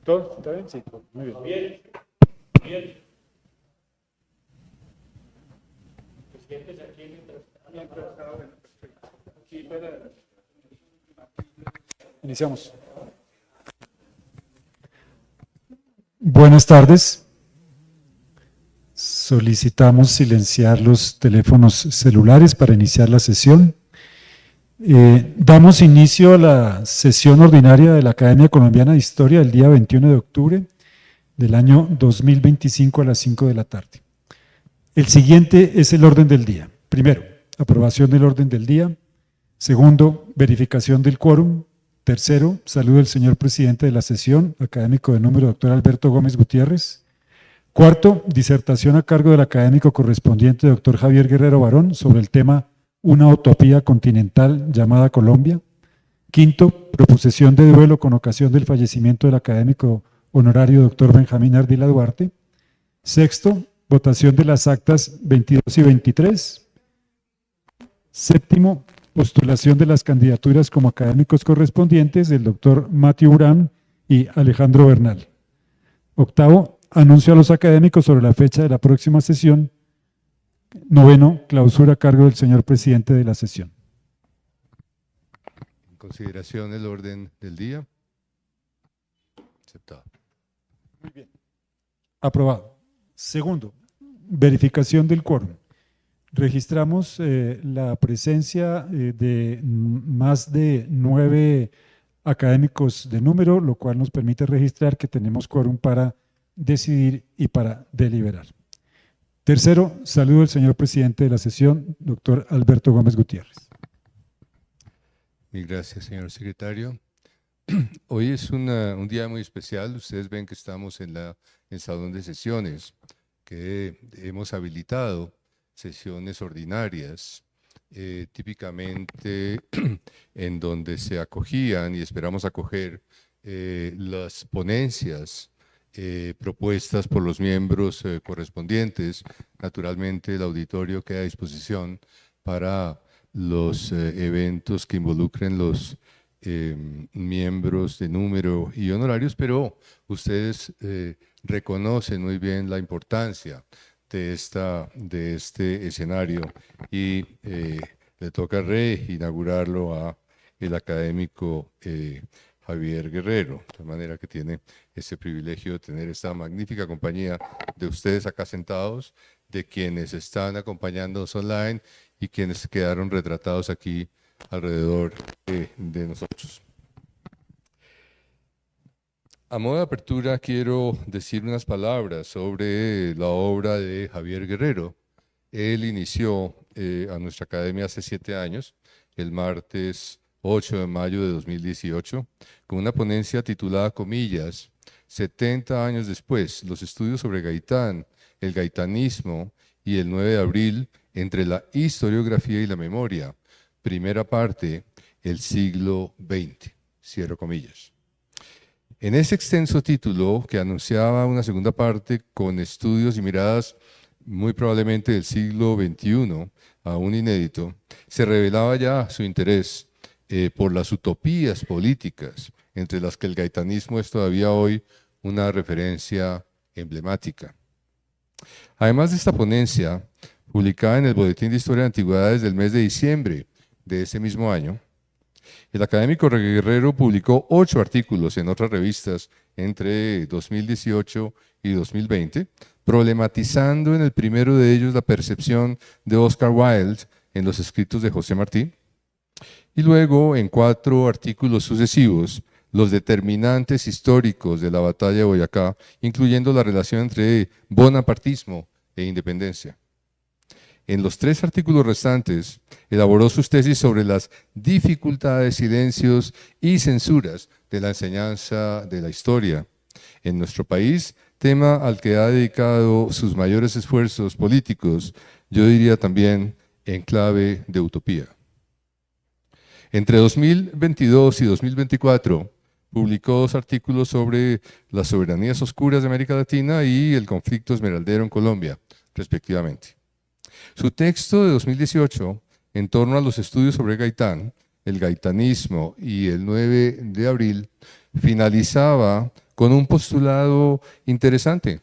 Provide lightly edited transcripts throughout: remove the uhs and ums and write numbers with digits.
¿Todo? ¿Está bien? Sí, muy bien. Bien. Bien. Presidente, aquí mientras está bueno, perfecto. Aquí para... Iniciamos. Buenas tardes. Solicitamos silenciar los teléfonos celulares para iniciar la sesión. Damos inicio a la sesión ordinaria de la Academia Colombiana de Historia el día 21 de octubre del año 2025 a las 5 de la tarde. El siguiente es el orden del día. Primero, aprobación del orden del día. Segundo, verificación del quórum. Tercero, saludo del señor presidente de la sesión, académico de número doctor Alberto Gómez Gutiérrez. Cuarto, disertación a cargo del académico correspondiente doctor Javier Guerrero Barón sobre el tema Una utopía continental llamada Colombia. Quinto, proposición de duelo con ocasión del fallecimiento del académico honorario doctor Benjamín Ardila Duarte. Sexto, votación de las actas 22 y 23. Séptimo, postulación de las candidaturas como académicos correspondientes del doctor Matthew Urán y Alejandro Bernal. Octavo, anuncio a los académicos sobre la fecha de la próxima sesión. Noveno, clausura a cargo del señor presidente de la sesión. En consideración el orden del día. Aceptado. Muy bien. Aprobado. Segundo, verificación del quórum. Registramos la presencia de más de 9 académicos de número, lo cual nos permite registrar que tenemos quórum para decidir y para deliberar. Tercero, saludo al señor presidente de la sesión, doctor Alberto Gómez Gutiérrez. Mil gracias, señor secretario. Hoy es un día muy especial. Ustedes ven que estamos en el salón de sesiones, que hemos habilitado sesiones ordinarias, típicamente en donde se acogían y esperamos acoger las ponencias propuestas por los miembros correspondientes. Naturalmente el auditorio queda a disposición para los eventos que involucren los miembros de número y honorarios, pero ustedes reconocen muy bien la importancia de este escenario y le toca reinaugurarlo a el académico Javier Guerrero, de manera que tiene ese privilegio de tener esta magnífica compañía de ustedes acá sentados, de quienes están acompañándonos online y quienes quedaron retratados aquí alrededor de nosotros. A modo de apertura quiero decir unas palabras sobre la obra de Javier Guerrero. Él inició a nuestra academia hace 7 años, el martes 8 de mayo de 2018, con una ponencia titulada, comillas, 70 años después, los estudios sobre Gaitán, el gaitanismo y el 9 de abril entre la historiografía y la memoria. Primera parte, el siglo XX, cierro comillas. En ese extenso título, que anunciaba una segunda parte con estudios y miradas muy probablemente del siglo XXI, aún inédito, se revelaba ya su interés por las utopías políticas, entre las que el gaitanismo es todavía hoy una referencia emblemática. Además de esta ponencia, publicada en el Boletín de Historia de Antigüedades del mes de diciembre de ese mismo año, el académico Guerrero publicó 8 artículos en otras revistas entre 2018 y 2020, problematizando en el primero de ellos la percepción de Oscar Wilde en los escritos de José Martí, y luego en 4 artículos sucesivos los determinantes históricos de la batalla de Boyacá, incluyendo la relación entre bonapartismo e independencia. En los 3 artículos restantes, elaboró sus tesis sobre las dificultades, silencios y censuras de la enseñanza de la historia en nuestro país, tema al que ha dedicado sus mayores esfuerzos políticos, yo diría también en clave de utopía. Entre 2022 y 2024, publicó 2 artículos sobre las soberanías oscuras de América Latina y el conflicto esmeraldero en Colombia, respectivamente. Su texto de 2018, en torno a los estudios sobre Gaitán, el gaitanismo y el 9 de abril, finalizaba con un postulado interesante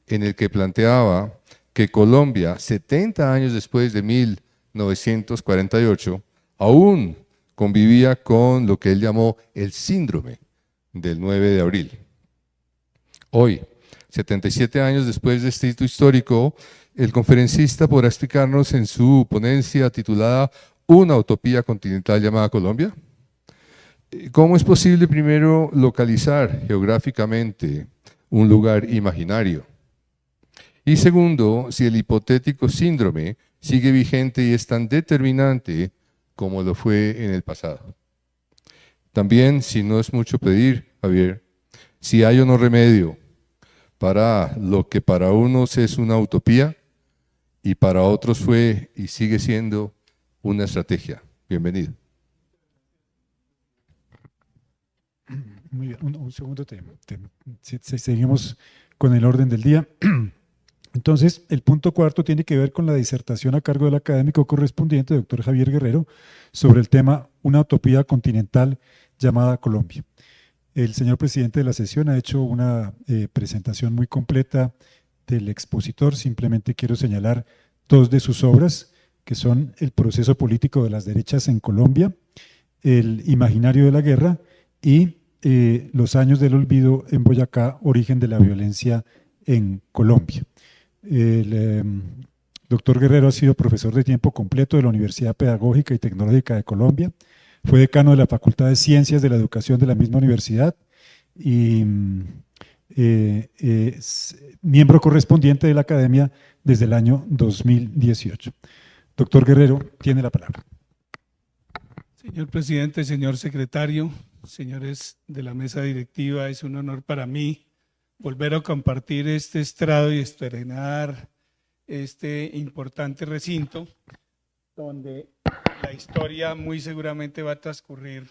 en el que planteaba que Colombia, 70 años después de 1948, aún convivía con lo que él llamó el síndrome del 9 de abril. Hoy, 77 años después de este hito histórico, el conferencista podrá explicarnos en su ponencia titulada ¿Una utopía continental llamada Colombia? ¿Cómo es posible primero localizar geográficamente un lugar imaginario? Y segundo, si el hipotético síndrome sigue vigente y es tan determinante como lo fue en el pasado. También, si no es mucho pedir, Javier, si hay o no remedio para lo que para unos es una utopía y para otros fue y sigue siendo una estrategia. Bienvenido. Muy bien, un segundo tema. Seguimos con el orden del día. Entonces, el punto cuarto tiene que ver con la disertación a cargo del académico correspondiente, doctor Javier Guerrero, sobre el tema Una utopía continental llamada Colombia. El señor presidente de la sesión ha hecho una presentación muy completa del expositor. Simplemente quiero señalar dos de sus obras, que son El proceso político de las derechas en Colombia, El imaginario de la guerra y Los años del olvido en Boyacá, origen de la violencia en Colombia. El doctor Guerrero ha sido profesor de tiempo completo de la Universidad Pedagógica y Tecnológica de Colombia, fue decano de la Facultad de Ciencias de la Educación de la misma universidad y miembro correspondiente de la Academia desde el año 2018. Doctor Guerrero, tiene la palabra. Señor presidente, señor secretario, señores de la mesa directiva, es un honor para mí volver a compartir este estrado y estrenar este importante recinto donde la historia muy seguramente va a transcurrir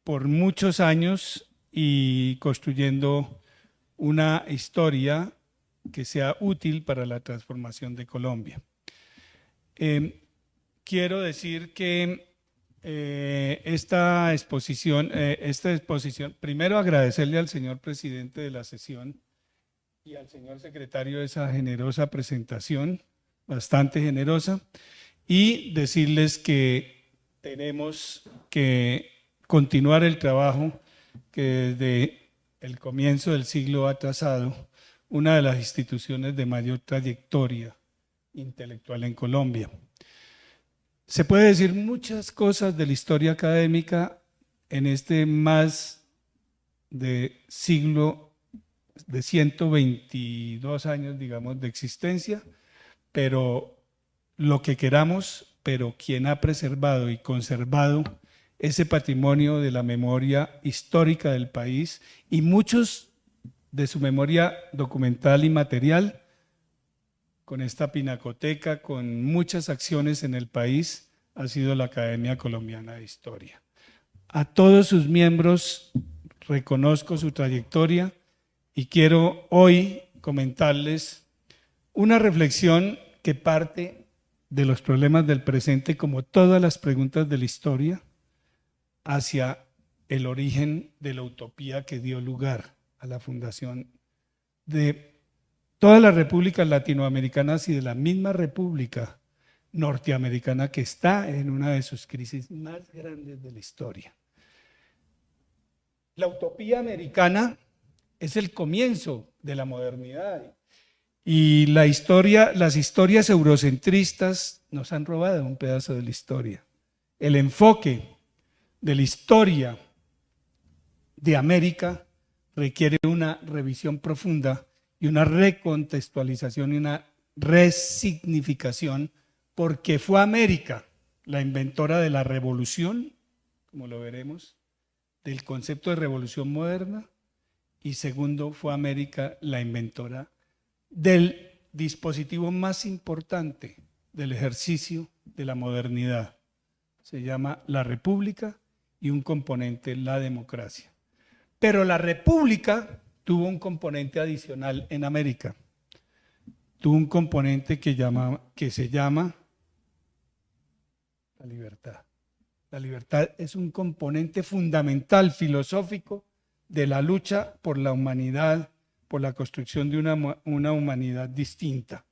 por muchos años y construyendo una historia que sea útil para la transformación de Colombia. Quiero decir que esta exposición, primero agradecerle al señor presidente de la sesión y al señor secretario esa generosa presentación, bastante generosa, y decirles que tenemos que continuar el trabajo que desde el comienzo del siglo ha trazado una de las instituciones de mayor trayectoria intelectual en Colombia. Se puede decir muchas cosas de la historia académica en este más de siglo, de 122 años, digamos, de existencia, pero lo que queramos, pero quien ha preservado y conservado ese patrimonio de la memoria histórica del país y muchos de su memoria documental y material, con esta pinacoteca, con muchas acciones en el país, ha sido la Academia Colombiana de Historia. A todos sus miembros reconozco su trayectoria y quiero hoy comentarles una reflexión que parte de los problemas del presente, como todas las preguntas de la historia, hacia el origen de la utopía que dio lugar a la fundación de todas las repúblicas latinoamericanas y de la misma república norteamericana que está en una de sus crisis más grandes de la historia. La utopía americana es el comienzo de la modernidad y las historias eurocentristas nos han robado un pedazo de la historia. El enfoque de la historia de América requiere una revisión profunda y una recontextualización y una resignificación, porque fue América la inventora de la revolución, como lo veremos, del concepto de revolución moderna, y segundo, fue América la inventora del dispositivo más importante del ejercicio de la modernidad. Se llama la república y un componente la democracia. Pero la república tuvo un componente adicional en América. Tuvo un componente que se llama la libertad. La libertad es un componente fundamental filosófico de la lucha por la humanidad, por la construcción de una humanidad distinta.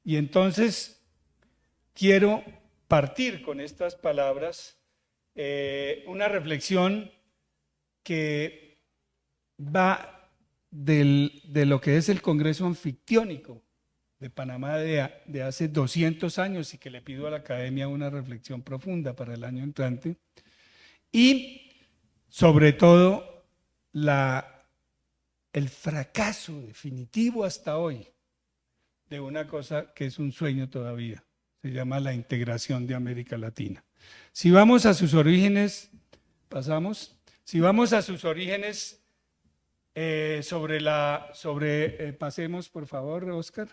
Y entonces quiero partir con estas palabras, una reflexión que va de lo que es el Congreso Anfictiónico de Panamá de hace 200 años y que le pido a la Academia una reflexión profunda para el año entrante, y sobre todo el fracaso definitivo hasta hoy de una cosa que es un sueño todavía, se llama la integración de América Latina. Si vamos a sus orígenes, si vamos a sus orígenes, pasemos por favor, Oscar.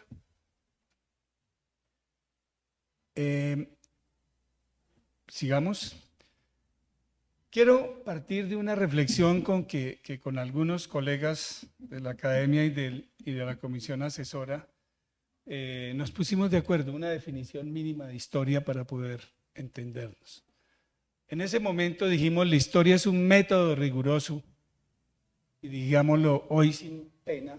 Sigamos. Quiero partir de una reflexión que con algunos colegas de la Academia y de la Comisión Asesora nos pusimos de acuerdo, una definición mínima de historia para poder entendernos. En ese momento dijimos, la historia es un método riguroso, y digámoslo hoy sin pena,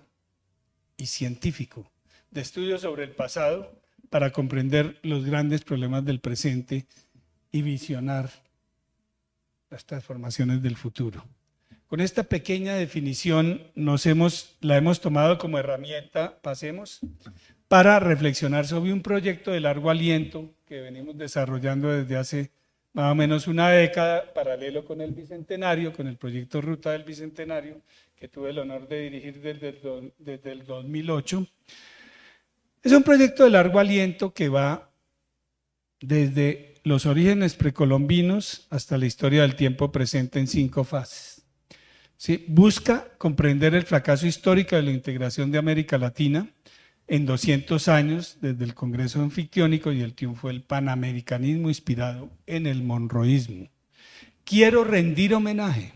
y científico, de estudio sobre el pasado para comprender los grandes problemas del presente y visionar las transformaciones del futuro. Con esta pequeña definición la hemos tomado como herramienta, para reflexionar sobre un proyecto de largo aliento que venimos desarrollando desde hace más o menos una década, paralelo con el Bicentenario, con el proyecto Ruta del Bicentenario, que tuve el honor de dirigir desde el 2008. Es un proyecto de largo aliento que va desde los orígenes precolombinos hasta la historia del tiempo presente en 5 fases. ¿Sí? Busca comprender el fracaso histórico de la integración de América Latina en 200 años desde el Congreso Anfictiónico y el triunfo del panamericanismo inspirado en el monroísmo. Quiero rendir homenaje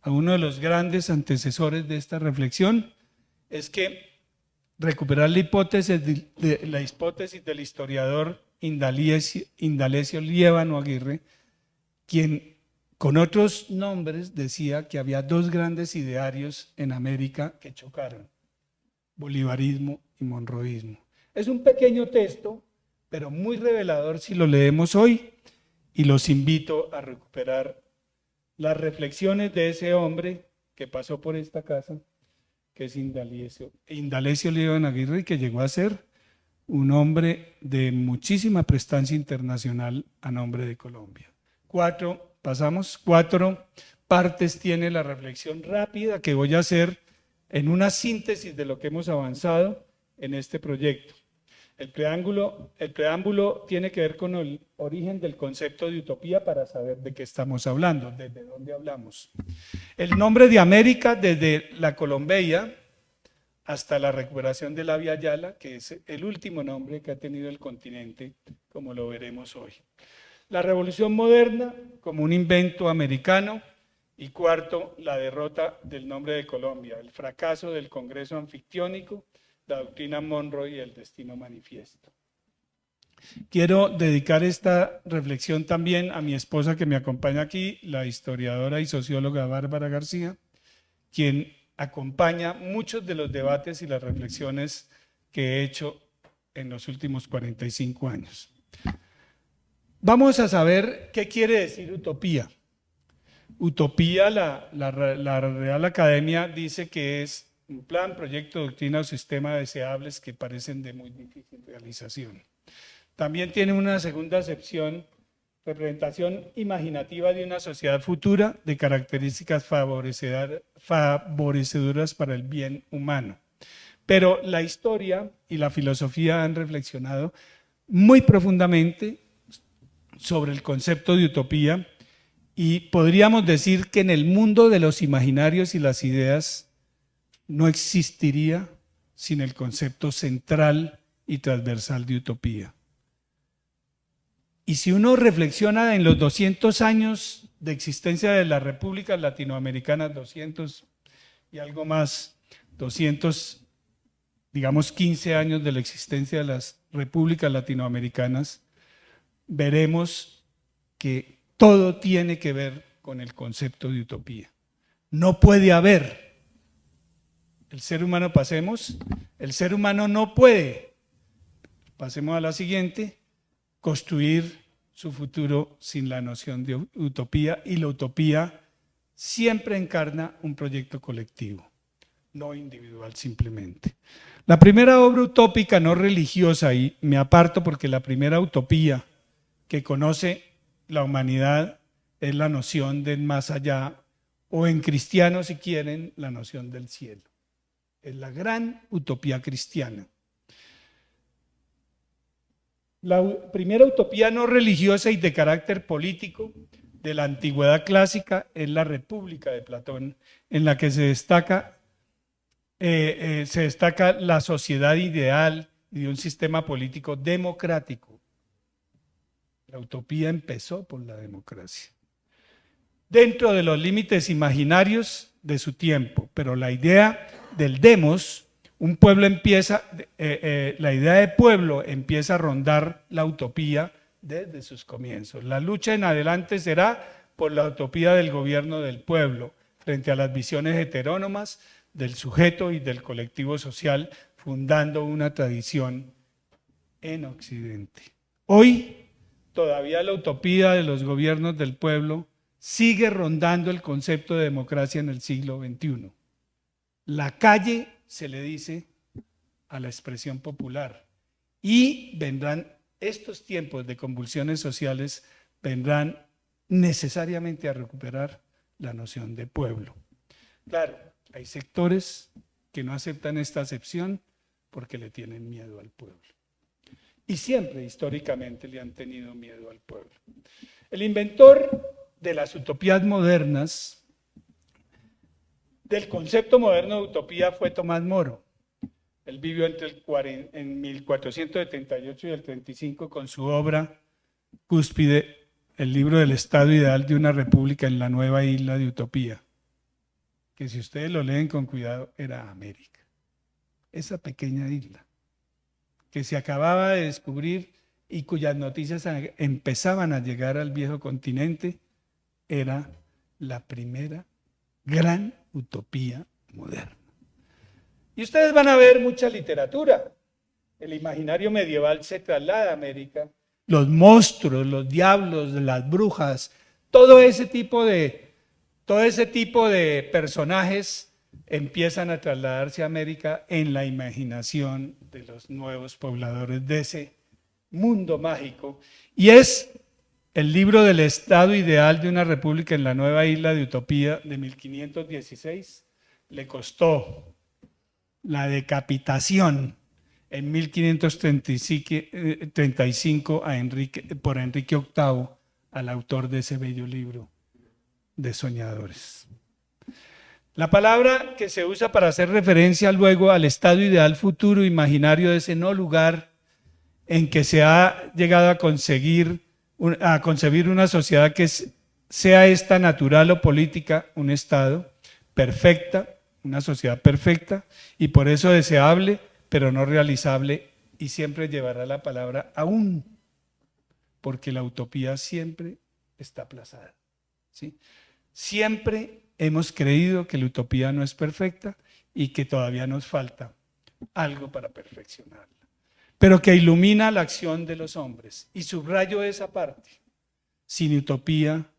a uno de los grandes antecesores de esta reflexión, es que recuperar la hipótesis del historiador Indalecio Liévano Aguirre, quien con otros nombres decía que había 2 grandes idearios en América que chocaron: bolivarismo y monroísmo. Es un pequeño texto, pero muy revelador si lo leemos hoy, y los invito a recuperar las reflexiones de ese hombre que pasó por esta casa, que es Indalecio Liévano Aguirre, y que llegó a ser un hombre de muchísima prestancia internacional a nombre de Colombia. 4 partes tiene la reflexión rápida que voy a hacer en una síntesis de lo que hemos avanzado en este proyecto. El preámbulo tiene que ver con el origen del concepto de utopía para saber de qué estamos hablando, desde dónde hablamos. El nombre de América desde la Colombeia hasta la recuperación de la Vía Yala, que es el último nombre que ha tenido el continente, como lo veremos hoy. La revolución moderna como un invento americano, y 4, la derrota del nombre de Colombia, el fracaso del Congreso Anfictiónico, la doctrina Monroe y el destino manifiesto. Quiero dedicar esta reflexión también a mi esposa que me acompaña aquí, la historiadora y socióloga Bárbara García, quien acompaña muchos de los debates y las reflexiones que he hecho en los últimos 45 años. Vamos a saber qué quiere decir utopía. Utopía, la Real Academia dice que es un plan, proyecto, doctrina o sistema deseables que parecen de muy difícil realización. También tiene una segunda acepción, representación imaginativa de una sociedad futura de características favorecedoras para el bien humano. Pero la historia y la filosofía han reflexionado muy profundamente sobre el concepto de utopía, y podríamos decir que en el mundo de los imaginarios y las ideas no existiría sin el concepto central y transversal de utopía. Y si uno reflexiona en los 200 años de existencia de las repúblicas latinoamericanas, 200 y algo más, 15 años de la existencia de las repúblicas latinoamericanas, veremos que todo tiene que ver con el concepto de utopía. No puede haber. El ser humano, pasemos, el ser humano no puede, pasemos a la siguiente, construir su futuro sin la noción de utopía, y la utopía siempre encarna un proyecto colectivo, no individual simplemente. La primera obra utópica no religiosa, y me aparto porque la primera utopía que conoce la humanidad es la noción del más allá, o en cristiano, si quieren, la noción del cielo. Es la gran utopía cristiana. La primera utopía no religiosa y de carácter político de la antigüedad clásica es la República de Platón, en la que se destaca la sociedad ideal y de un sistema político democrático. La utopía empezó por la democracia, dentro de los límites imaginarios de su tiempo, pero la idea del demos, un pueblo empieza, la idea de pueblo empieza a rondar la utopía desde sus comienzos. La lucha en adelante será por la utopía del gobierno del pueblo, frente a las visiones heterónomas del sujeto y del colectivo social, fundando una tradición en Occidente. Hoy, todavía la utopía de los gobiernos del pueblo sigue rondando el concepto de democracia en el siglo XXI. La calle se le dice a la expresión popular, y vendrán estos tiempos de convulsiones sociales, vendrán necesariamente a recuperar la noción de pueblo. Claro, hay sectores que no aceptan esta acepción porque le tienen miedo al pueblo. Y siempre históricamente le han tenido miedo al pueblo. El inventor de las utopías modernas, del concepto moderno de utopía, fue Tomás Moro. Él vivió en 1478 y el 35 con su obra cúspide, el libro del Estado Ideal de una República en la Nueva Isla de Utopía, que si ustedes lo leen con cuidado era América, esa pequeña isla que se acababa de descubrir y cuyas noticias empezaban a llegar al viejo continente, era la primera gran utopía moderna. Y ustedes van a ver mucha literatura. El imaginario medieval se traslada a América. Los monstruos, los diablos, las brujas, todo ese tipo de personajes empiezan a trasladarse a América en la imaginación de los nuevos pobladores de ese mundo mágico. Y es el libro del Estado Ideal de una República en la Nueva Isla de Utopía de 1516. Le costó la decapitación en 1535 por Enrique VIII, al autor de ese bello libro de soñadores. La palabra que se usa para hacer referencia luego al estado ideal futuro imaginario de ese no lugar en que se ha llegado a concebir una sociedad que sea esta natural o política, un estado perfecta, una sociedad perfecta, y por eso deseable, pero no realizable, y siempre llevará la palabra aún, porque la utopía siempre está aplazada, ¿sí? Siempre hemos creído que la utopía no es perfecta y que todavía nos falta algo para perfeccionarla, pero que ilumina la acción de los hombres. Y subrayo esa parte: sin utopía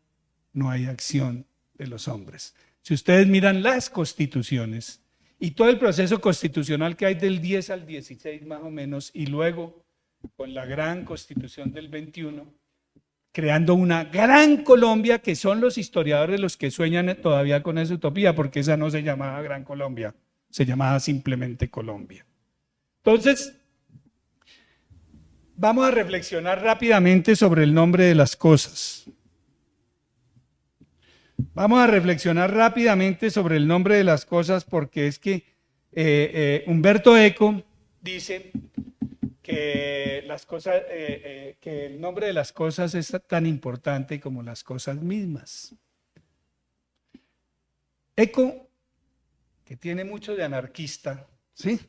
no hay acción de los hombres. Si ustedes miran las constituciones y todo el proceso constitucional que hay del 10 al 16 más o menos, y luego con la gran constitución del 21, creando una gran Colombia, que son los historiadores los que sueñan todavía con esa utopía, porque esa no se llamaba Gran Colombia, se llamaba simplemente Colombia. Entonces, vamos a reflexionar rápidamente sobre el nombre de las cosas. Vamos a reflexionar rápidamente sobre el nombre de las cosas, porque es que Humberto Eco dice que que el nombre de las cosas es tan importante como las cosas mismas. Eco, que tiene mucho de anarquista, ¿sí?,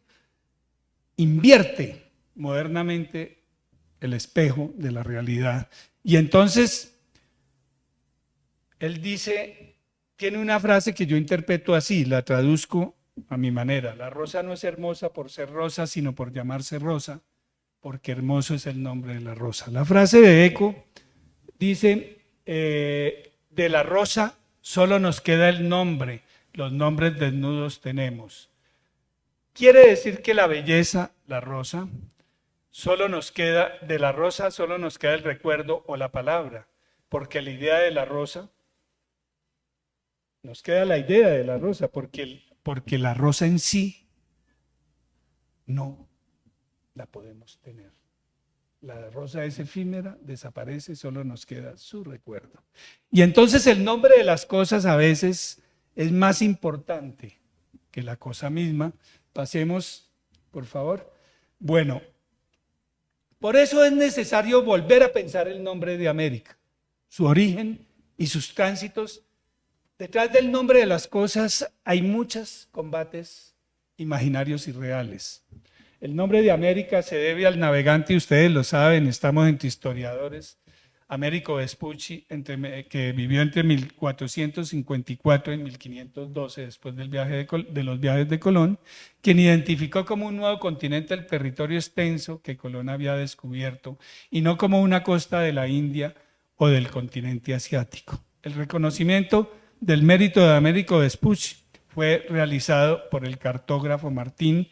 invierte modernamente el espejo de la realidad. Y entonces él dice tiene una frase que yo interpreto así, la traduzco a mi manera. La rosa no es hermosa por ser rosa, sino por llamarse rosa, porque hermoso es el nombre de la rosa. La frase de Eco dice, de la rosa solo nos queda el nombre, los nombres desnudos tenemos. Quiere decir que la belleza, la rosa, solo nos queda, de la rosa solo nos queda el recuerdo o la palabra, porque la idea de la rosa, nos queda la idea de la rosa, porque la rosa en sí no la podemos tener. La rosa es efímera, desaparece, solo nos queda su recuerdo. Y entonces el nombre de las cosas a veces es más importante que la cosa misma. Pasemos, por favor. Bueno, por eso es necesario volver a pensar el nombre de América, su origen y sus tránsitos. Detrás del nombre de las cosas hay muchos combates imaginarios y reales. El nombre de América se debe al navegante, ustedes lo saben, estamos entre historiadores, Américo Vespucci, que vivió entre 1454 y 1512, después del viaje de los viajes de Colón, quien identificó como un nuevo continente el territorio extenso que Colón había descubierto, y no como una costa de la India o del continente asiático. El reconocimiento del mérito de Américo Vespucci fue realizado por el cartógrafo Martín.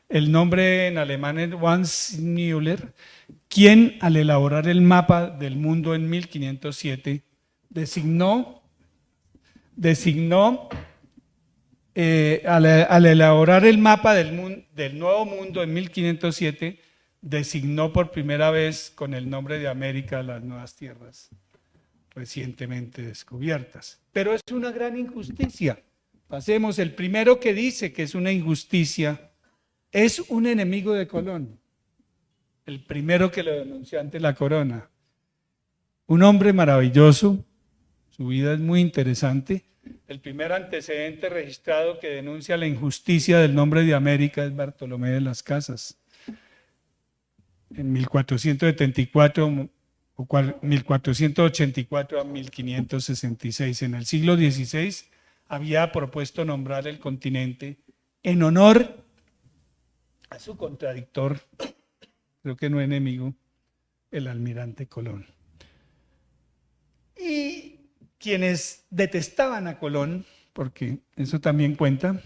El nombre en alemán es Hans Müller, quien al elaborar el mapa del mundo en 1507 al elaborar el mapa del Nuevo Mundo en 1507, designó por primera vez con el nombre de América las nuevas tierras recientemente descubiertas. Pero es una gran injusticia. Pasemos, el primero que dice que es una injusticia es un enemigo de Colón, el primero que lo denunció ante la corona. Un hombre maravilloso, su vida es muy interesante. El primer antecedente registrado que denuncia la injusticia del nombre de América es Bartolomé de las Casas. En 1474 o 1484 a 1566, en el siglo XVI, había propuesto nombrar el continente en honor a su contradictor, creo que no enemigo, el almirante Colón. Y quienes detestaban a Colón, porque eso también cuenta,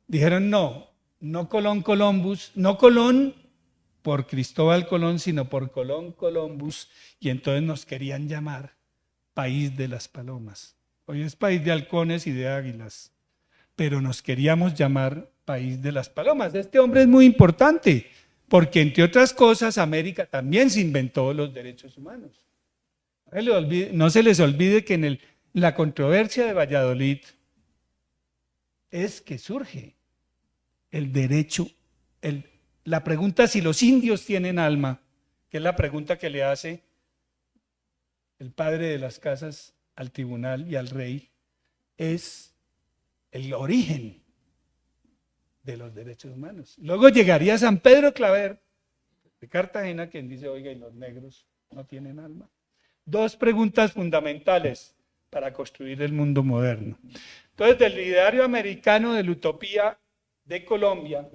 dijeron no Colón Columbus, no Colón por Cristóbal Colón, sino por Colón Columbus, y entonces nos querían llamar país de las palomas. Hoy es país de halcones y de águilas, pero nos queríamos llamar país de las palomas. Este hombre es muy importante, porque entre otras cosas América también se inventó los derechos humanos. No se les olvide que en la controversia de Valladolid es que surge el derecho, la pregunta si los indios tienen alma, que es la pregunta que le hace el padre de las casas al tribunal y al rey, es el origen de los derechos humanos. Luego llegaría San Pedro Claver de Cartagena, quien dice, oiga, ¿y los negros no tienen alma? Dos preguntas fundamentales para construir el mundo moderno. Entonces, del ideario americano de la utopía de Colombia,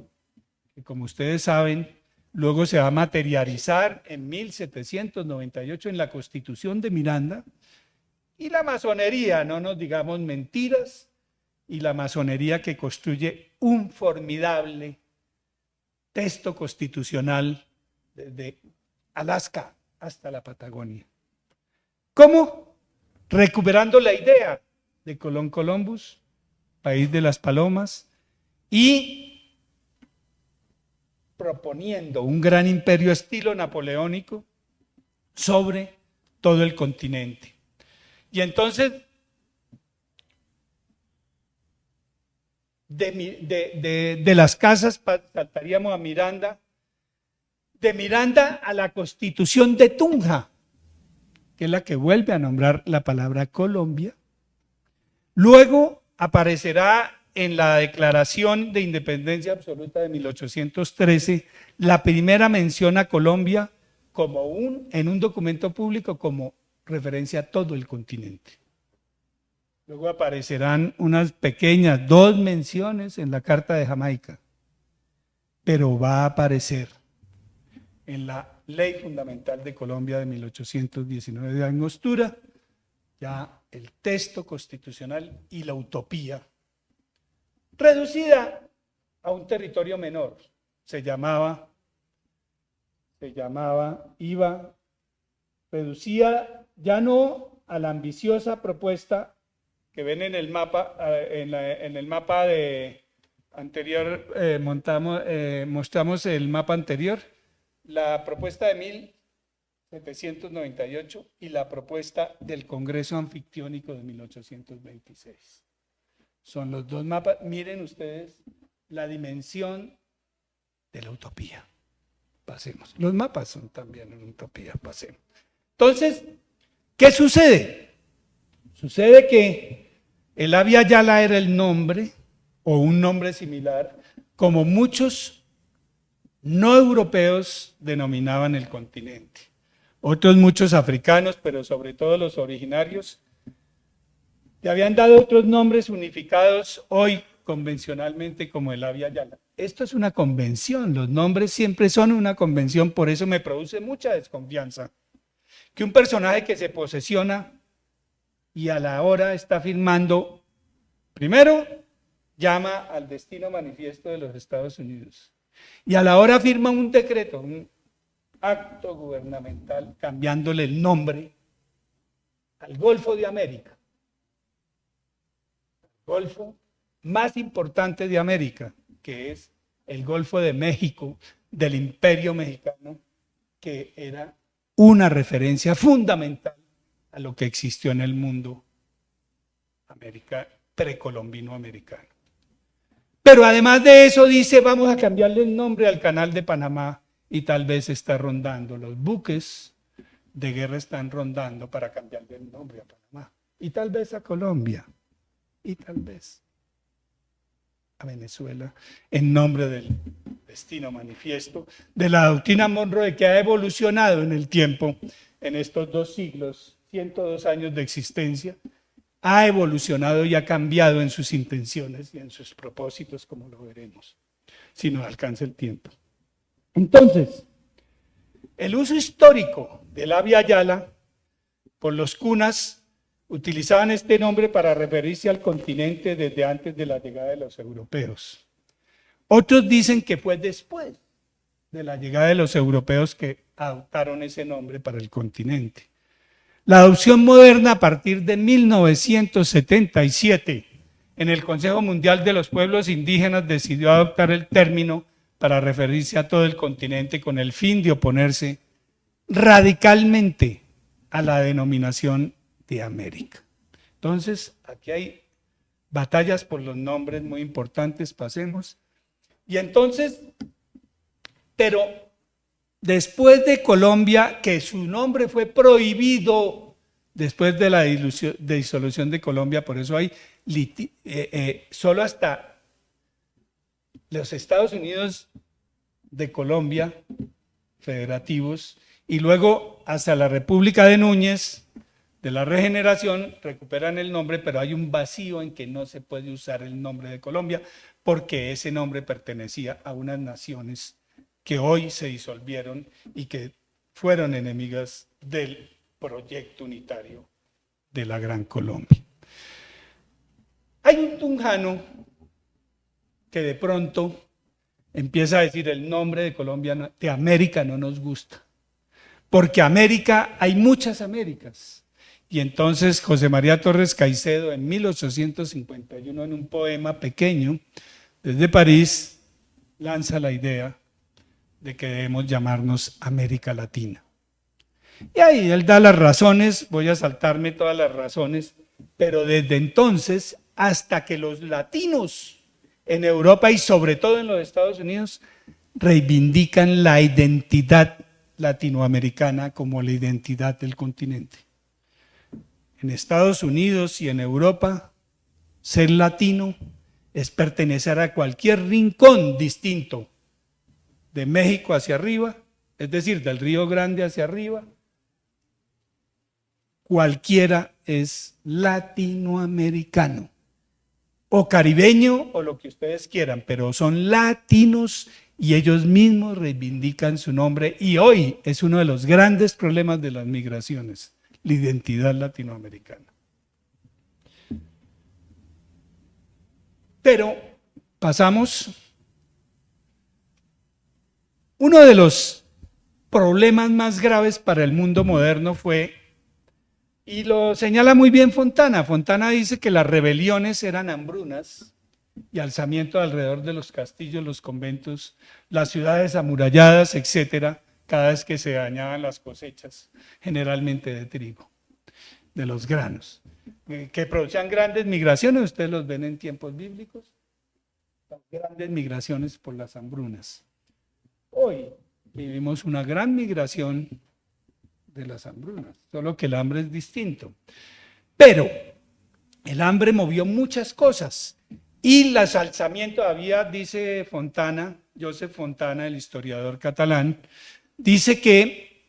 que como ustedes saben, luego se va a materializar en 1798 en la Constitución de Miranda, y la masonería, no nos digamos mentiras, y la masonería que construye un formidable texto constitucional desde Alaska hasta la Patagonia. ¿Cómo? Recuperando la idea de Colón Columbus, país de las palomas, y proponiendo un gran imperio estilo napoleónico sobre todo el continente. Y entonces, de las casas saltaríamos a Miranda, de Miranda a la Constitución de Tunja, que es la que vuelve a nombrar la palabra Colombia. Luego aparecerá en la Declaración de Independencia Absoluta de 1813 la primera mención a Colombia en un documento público como referencia a todo el continente. Luego aparecerán unas pequeñas, 2 menciones en la Carta de Jamaica, pero va a aparecer en la Ley Fundamental de Colombia de 1819 de Angostura, ya el texto constitucional y la utopía, reducida a un territorio menor. Reducida ya no a la ambiciosa propuesta que ven en el mapa, en el mapa de anterior, mostramos el mapa anterior, la propuesta de 1798 y la propuesta del Congreso Anfictiónico de 1826. Son los 2 mapas. Miren ustedes la dimensión de la utopía. Pasemos. Los mapas son también una utopía. Pasemos. Entonces, ¿qué sucede? Sucede que el Abya Yala era el nombre o un nombre similar, como muchos no europeos denominaban el continente. Otros muchos africanos, pero sobre todo los originarios, le habían dado otros nombres unificados hoy convencionalmente como el Abya Yala. Esto es una convención, los nombres siempre son una convención, por eso me produce mucha desconfianza que un personaje que se posesiona y a la hora está firmando, primero llama al destino manifiesto de los Estados Unidos y a la hora firma un decreto, un acto gubernamental cambiándole el nombre al Golfo de América, el Golfo más importante de América, que es el Golfo de México, del Imperio Mexicano, que era una referencia fundamental a lo que existió en el mundo precolombino americano. Pero además de eso dice, vamos a cambiarle el nombre al Canal de Panamá y tal vez está rondando, los buques de guerra están rondando para cambiarle el nombre a Panamá y tal vez a Colombia y tal vez a Venezuela en nombre del destino manifiesto de la doctrina Monroe, que ha evolucionado en el tiempo, en estos 2 siglos, 102 años de existencia, ha evolucionado y ha cambiado en sus intenciones y en sus propósitos, como lo veremos, si nos alcanza el tiempo. Entonces, el uso histórico del Abya Yala por los cunas utilizaban este nombre para referirse al continente desde antes de la llegada de los europeos. Otros dicen que fue después de la llegada de los europeos que adoptaron ese nombre para el continente. La adopción moderna a partir de 1977, en el Consejo Mundial de los Pueblos Indígenas decidió adoptar el término para referirse a todo el continente con el fin de oponerse radicalmente a la denominación de América. Entonces, aquí hay batallas por los nombres muy importantes, pasemos. Y entonces, pero después de Colombia, que su nombre fue prohibido después de la disolución de Colombia, por eso hay solo hasta los Estados Unidos de Colombia, federativos, y luego hasta la República de Núñez, de la Regeneración, recuperan el nombre, pero hay un vacío en que no se puede usar el nombre de Colombia, porque ese nombre pertenecía a unas naciones que hoy se disolvieron y que fueron enemigas del proyecto unitario de la Gran Colombia. Hay un tunjano que de pronto empieza a decir el nombre de Colombia, de América no nos gusta, porque América, hay muchas Américas. Y entonces José María Torres Caicedo en 1851 en un poema pequeño desde París lanza la idea de que debemos llamarnos América Latina. Y ahí él da las razones, voy a saltarme todas las razones, pero desde entonces hasta que los latinos en Europa y sobre todo en los Estados Unidos reivindican la identidad latinoamericana como la identidad del continente. En Estados Unidos y en Europa, ser latino es pertenecer a cualquier rincón distinto de México hacia arriba, es decir, del Río Grande hacia arriba, cualquiera es latinoamericano o caribeño o lo que ustedes quieran, pero son latinos y ellos mismos reivindican su nombre y hoy es uno de los grandes problemas de las migraciones, la identidad latinoamericana. Pero pasamos, uno de los problemas más graves para el mundo moderno fue, y lo señala muy bien Fontana. Fontana dice que las rebeliones eran hambrunas y alzamiento alrededor de los castillos, los conventos, las ciudades amuralladas, etcétera, cada vez que se dañaban las cosechas, generalmente de trigo, de los granos, que producían grandes migraciones. Ustedes los ven en tiempos bíblicos, las grandes migraciones por las hambrunas. Hoy vivimos una gran migración de las hambrunas, solo que el hambre es distinto. Pero el hambre movió muchas cosas y los alzamientos había, dice Fontana, Josep Fontana, el historiador catalán, dice que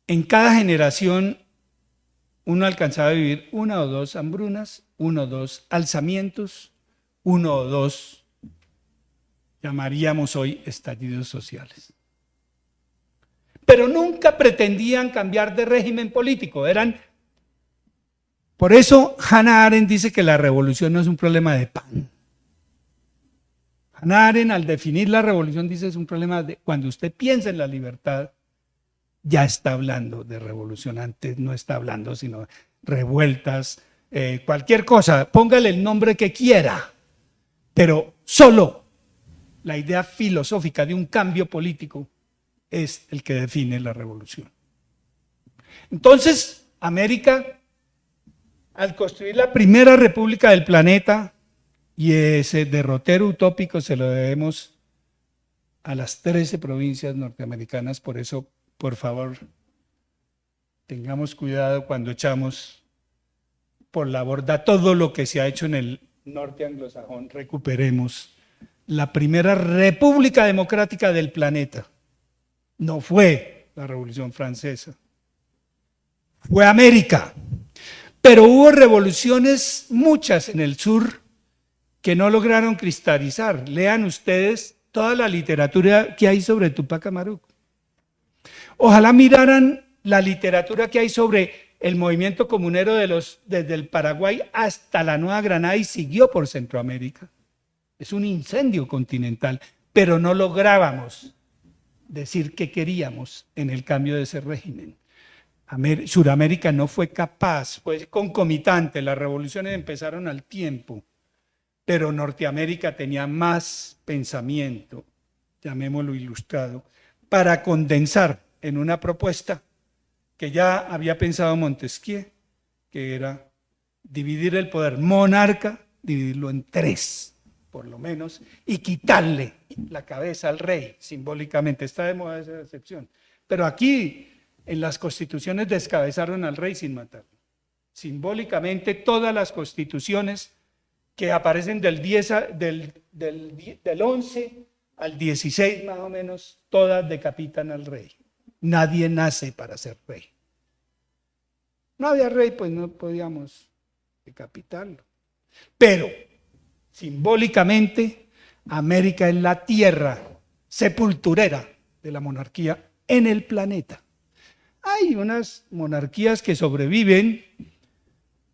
en cada generación uno alcanzaba a vivir una o dos hambrunas, uno o dos alzamientos, uno o dos, llamaríamos hoy, estallidos sociales. Pero nunca pretendían cambiar de régimen político. Por eso Hannah Arendt dice que la revolución no es un problema de pan. Hannah Arendt, al definir la revolución, dice es un problema de cuando usted piensa en la libertad, ya está hablando de revolución. Antes no está hablando sino de revueltas, cualquier cosa, póngale el nombre que quiera, pero solo la idea filosófica de un cambio político es el que define la revolución. Entonces, América, al construir la primera república del planeta, y ese derrotero utópico se lo debemos a las 13 provincias norteamericanas. Por eso, por favor, tengamos cuidado cuando echamos por la borda todo lo que se ha hecho en el norte anglosajón. Recuperemos la primera república democrática del planeta. No fue la Revolución Francesa, fue América. Pero hubo revoluciones, muchas en el sur, que no lograron cristalizar. Lean ustedes toda la literatura que hay sobre Tupac Amaru. Ojalá miraran la literatura que hay sobre el movimiento comunero desde el Paraguay hasta la Nueva Granada y siguió por Centroamérica. Es un incendio continental, pero no lográbamos decir qué queríamos en el cambio de ese régimen. Suramérica no fue capaz, fue concomitante, las revoluciones empezaron al tiempo, pero Norteamérica tenía más pensamiento, llamémoslo ilustrado, para condensar en una propuesta que ya había pensado Montesquieu, que era dividir el poder monarca, dividirlo en 3, por lo menos, y quitarle la cabeza al rey, simbólicamente. Está de moda esa excepción. Pero aquí, en las constituciones, descabezaron al rey sin matarlo. Simbólicamente, todas las constituciones que aparecen del 11 al 16 más o menos, todas decapitan al rey. Nadie nace para ser rey. No había rey, pues no podíamos decapitarlo. Pero, simbólicamente, América es la tierra sepulturera de la monarquía en el planeta. Hay unas monarquías que sobreviven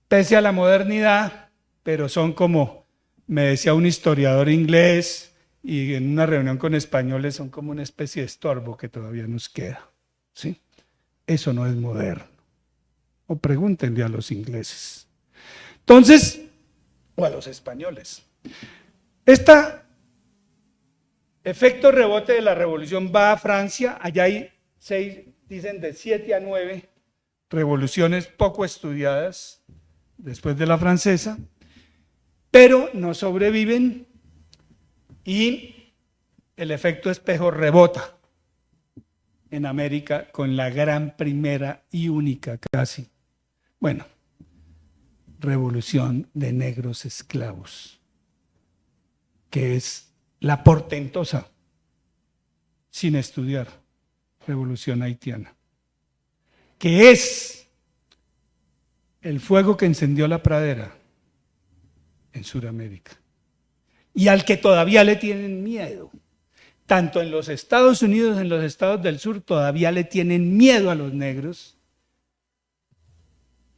pese a la modernidad, pero son como, me decía un historiador inglés, y en una reunión con españoles son como una especie de estorbo que todavía nos queda. ¿Sí? Eso no es moderno. O pregúntenle a los ingleses. Entonces, o a los españoles. Este efecto rebote de la revolución va a Francia. Allá hay 6, dicen de 7 a 9 revoluciones poco estudiadas después de la francesa, pero no sobreviven y el efecto espejo rebota en América con la gran primera y única casi, revolución de negros esclavos, que es la portentosa, sin estudiar, revolución haitiana, que es el fuego que encendió la pradera en Sudamérica y al que todavía le tienen miedo. Tanto en los Estados Unidos, en los estados del sur, todavía le tienen miedo a los negros.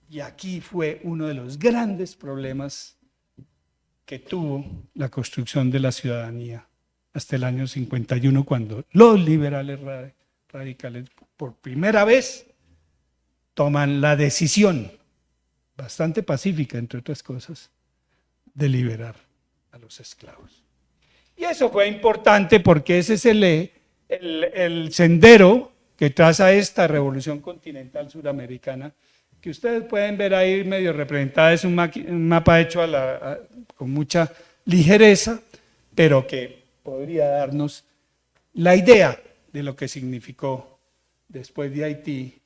Y aquí fue uno de los grandes problemas que tuvo la construcción de la ciudadanía hasta el año 51, cuando los liberales radicales por primera vez toman la decisión, bastante pacífica entre otras cosas, de liberar a los esclavos. Y eso fue importante porque ese es el sendero que traza esta revolución continental suramericana, que ustedes pueden ver ahí medio representada. Es un mapa hecho con mucha ligereza, pero que podría darnos la idea de lo que significó después de Haití,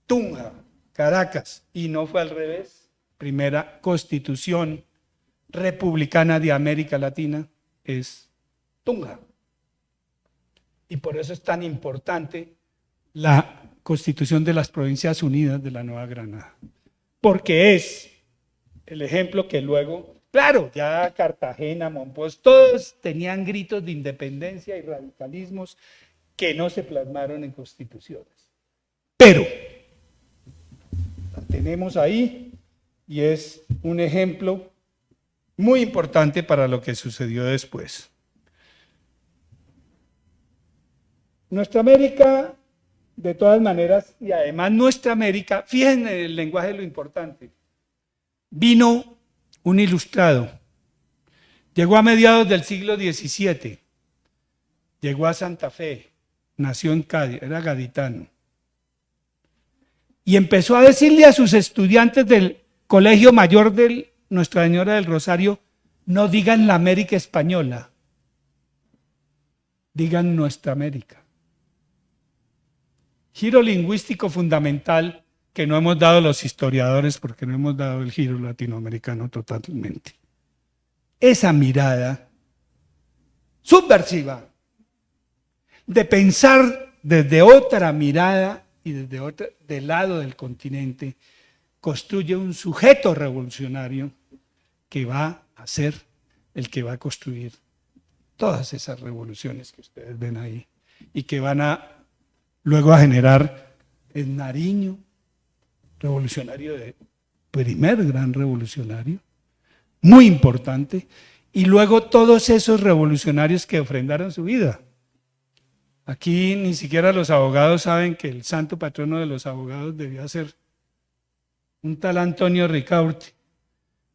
Tunja, Caracas, y no fue al revés. Primera constitución republicana de América Latina es Tunja. Y por eso es tan importante la Constitución de las Provincias Unidas de la Nueva Granada, porque es el ejemplo que luego, claro, ya Cartagena, Monpós, todos tenían gritos de independencia y radicalismos que no se plasmaron en constituciones. Pero la tenemos ahí y es un ejemplo muy importante para lo que sucedió después. Nuestra América, de todas maneras, y además nuestra América, fíjense en el lenguaje lo importante, vino un ilustrado, llegó a mediados del siglo XVII, llegó a Santa Fe, nació en Cádiz, era gaditano, y empezó a decirle a sus estudiantes del Colegio Mayor de Nuestra Señora del Rosario: no digan la América española, digan nuestra América. Giro lingüístico fundamental que no hemos dado los historiadores, porque no hemos dado el giro latinoamericano totalmente. Esa mirada subversiva de pensar desde otra mirada y desde otro, del lado del continente, construye un sujeto revolucionario que va a ser el que va a construir todas esas revoluciones que ustedes ven ahí y que van a luego a generar el Nariño, primer gran revolucionario, muy importante, y luego todos esos revolucionarios que ofrendaron su vida. Aquí ni siquiera los abogados saben que el santo patrono de los abogados debía ser un tal Antonio Ricaurte,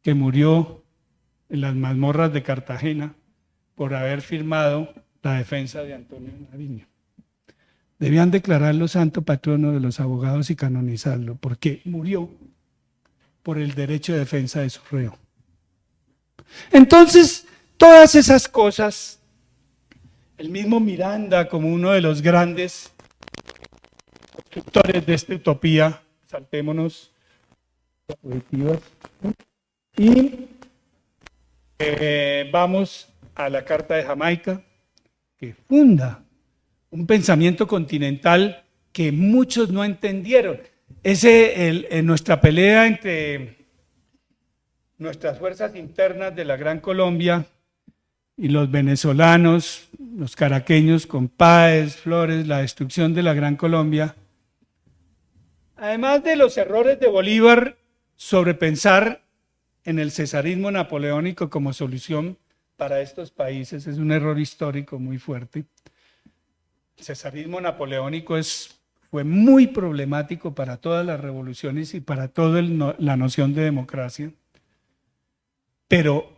que murió en las mazmorras de Cartagena por haber firmado la defensa de Antonio Nariño. Debían declararlo santo patrono de los abogados y canonizarlo, porque murió por el derecho de defensa de su reo. Entonces, todas esas cosas, el mismo Miranda, como uno de los grandes constructores de esta utopía, saltémonos y vamos a la Carta de Jamaica, que funda un pensamiento continental que muchos no entendieron. En nuestra pelea entre nuestras fuerzas internas de la Gran Colombia y los venezolanos, los caraqueños con Páez, Flores, la destrucción de la Gran Colombia, además de los errores de Bolívar sobre pensar en el cesarismo napoleónico como solución para estos países, es un error histórico muy fuerte. El cesarismo napoleónico fue muy problemático para todas las revoluciones y para toda la noción de democracia, pero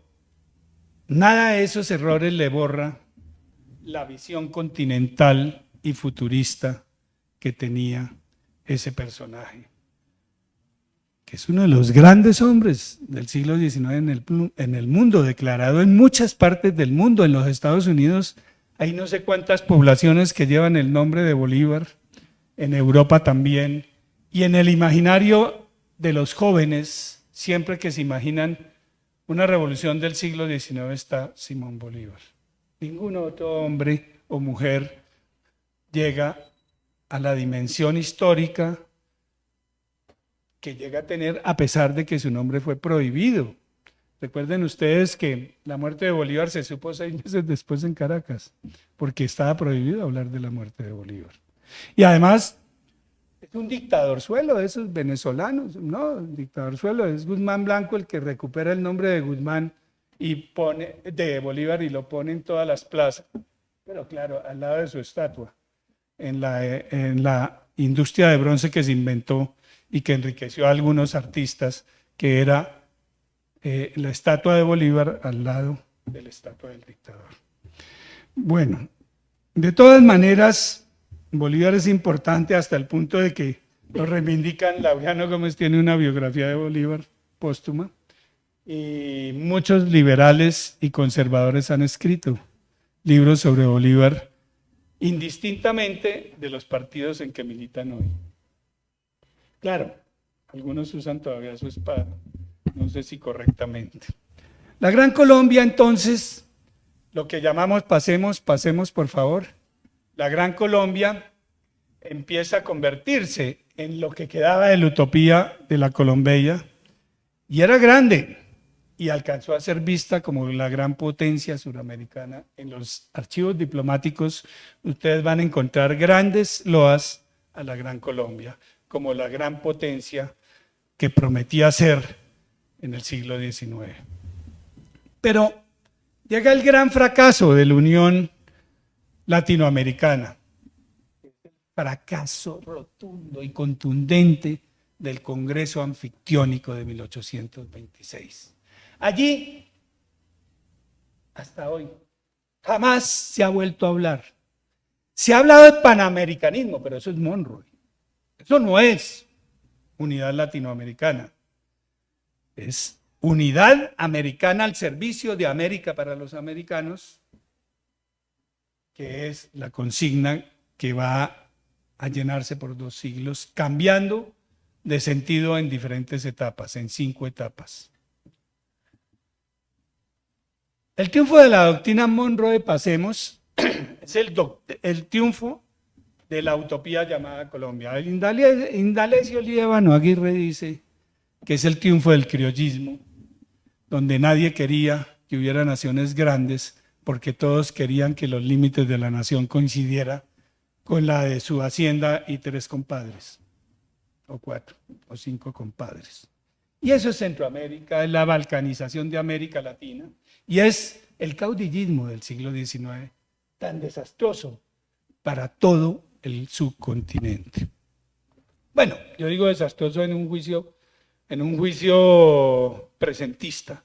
nada de esos errores le borra la visión continental y futurista que tenía ese personaje, que es uno de los grandes hombres del siglo XIX en el mundo, declarado en muchas partes del mundo. En los Estados Unidos hay no sé cuántas poblaciones que llevan el nombre de Bolívar, en Europa también, y en el imaginario de los jóvenes, siempre que se imaginan una revolución del siglo XIX está Simón Bolívar. Ningún otro hombre o mujer llega a la dimensión histórica que llega a tener a pesar de que su nombre fue prohibido. Recuerden ustedes que la muerte de Bolívar se supo 6 meses después en Caracas, porque estaba prohibido hablar de la muerte de Bolívar. Y además, es un dictadorzuelo de esos venezolanos, ¿no? Un dictadorzuelo, es Guzmán Blanco el que recupera el nombre de Guzmán y pone, de Bolívar, y lo pone en todas las plazas. Pero claro, al lado de su estatua, en la industria de bronce que se inventó y que enriqueció a algunos artistas, que era la estatua de Bolívar al lado de la estatua del dictador. Bueno, de todas maneras, Bolívar es importante hasta el punto de que lo reivindican. Laureano Gómez tiene una biografía de Bolívar póstuma y muchos liberales y conservadores han escrito libros sobre Bolívar, indistintamente de los partidos en que militan hoy. Claro, algunos usan todavía su espada, no sé si correctamente. La Gran Colombia, entonces, lo que llamamos pasemos por favor, la Gran Colombia empieza a convertirse en lo que quedaba de la utopía de la Colombia, y era grande, y alcanzó a ser vista como la gran potencia suramericana. En los archivos diplomáticos ustedes van a encontrar grandes loas a la Gran Colombia, como la gran potencia que prometía ser en el siglo XIX. Pero llega el gran fracaso de la Unión Latinoamericana, fracaso rotundo y contundente del Congreso Anfictiónico de 1826. Allí, hasta hoy, jamás se ha vuelto a hablar. Se ha hablado de panamericanismo, pero eso es Monroe. Eso no es unidad latinoamericana. Es unidad americana al servicio de América para los americanos, que es la consigna que va a llenarse por 2 siglos, cambiando de sentido en diferentes etapas, en 5 etapas. El triunfo de la doctrina Monroe, pasemos, es el triunfo de la utopía llamada Colombia. El Indalecio Líbano Aguirre dice que es el triunfo del criollismo, donde nadie quería que hubiera naciones grandes, porque todos querían que los límites de la nación coincidieran con la de su hacienda y 3 compadres, o 4, o 5 compadres. Y eso es Centroamérica, es la balcanización de América Latina, y es el caudillismo del siglo XIX, tan desastroso para todo el subcontinente. Bueno, yo digo desastroso en un juicio presentista,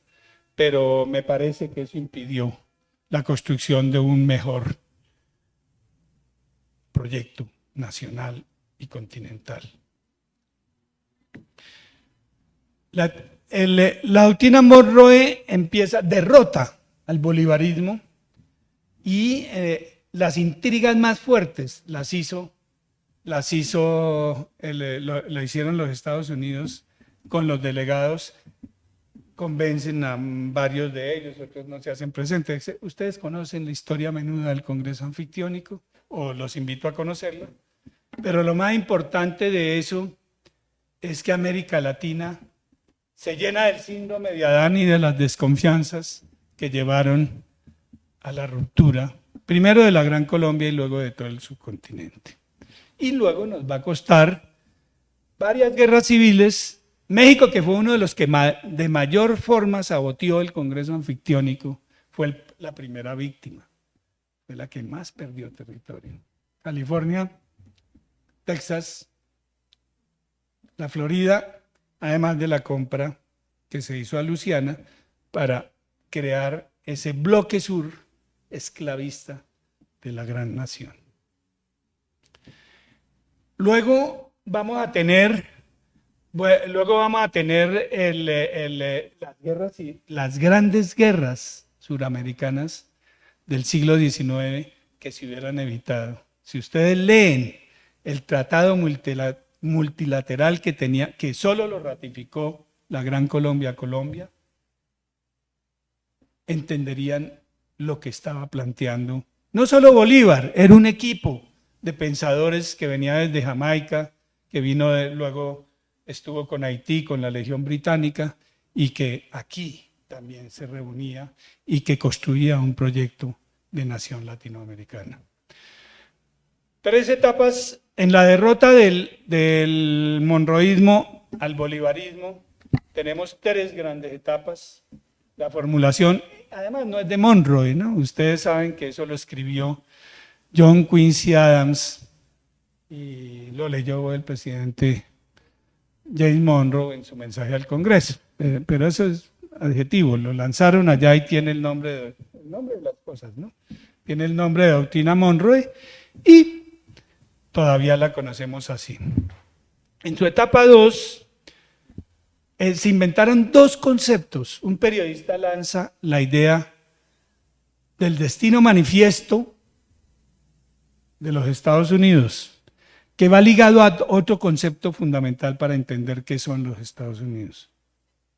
pero me parece que eso impidió la construcción de un mejor proyecto nacional y continental. La doctrina Monroe derrota al bolivarismo, y las intrigas más fuertes lo hicieron los Estados Unidos con los delegados. Convencen a varios de ellos, otros no se hacen presentes. Ustedes conocen la historia menuda del Congreso Anfictiónico, o los invito a conocerla, pero lo más importante de eso es que América Latina se llena del síndrome de Adán y de las desconfianzas que llevaron a la ruptura, primero de la Gran Colombia y luego de todo el subcontinente. Y luego nos va a costar varias guerras civiles. México, que fue uno de los que de mayor forma saboteó el Congreso Anfictiónico, fue la primera víctima, fue la que más perdió territorio. California, Texas, la Florida, además de la compra que se hizo a Luisiana para crear ese bloque sur esclavista de la gran nación. Luego vamos a tener las grandes guerras suramericanas del siglo XIX que se hubieran evitado. Si ustedes leen el tratado multilateral que solo lo ratificó la Gran Colombia, entenderían lo que estaba planteando. No solo Bolívar, era un equipo de pensadores que venía desde Jamaica, que vino luego estuvo con Haití, con la Legión Británica, y que aquí también se reunía y que construía un proyecto de nación latinoamericana. 3 etapas en la derrota del monroísmo al bolivarismo. Tenemos 3 grandes etapas. La formulación, además no es de Monroe, ¿no? Ustedes saben que eso lo escribió John Quincy Adams y lo leyó el presidente James Monroe en su mensaje al Congreso. Pero eso es adjetivo, lo lanzaron allá y tiene el nombre de las cosas, ¿no? Tiene el nombre de doctrina Monroe y todavía la conocemos así. En su etapa 2, se inventaron 2 conceptos. Un periodista lanza la idea del destino manifiesto de los Estados Unidos, que va ligado a otro concepto fundamental para entender qué son los Estados Unidos,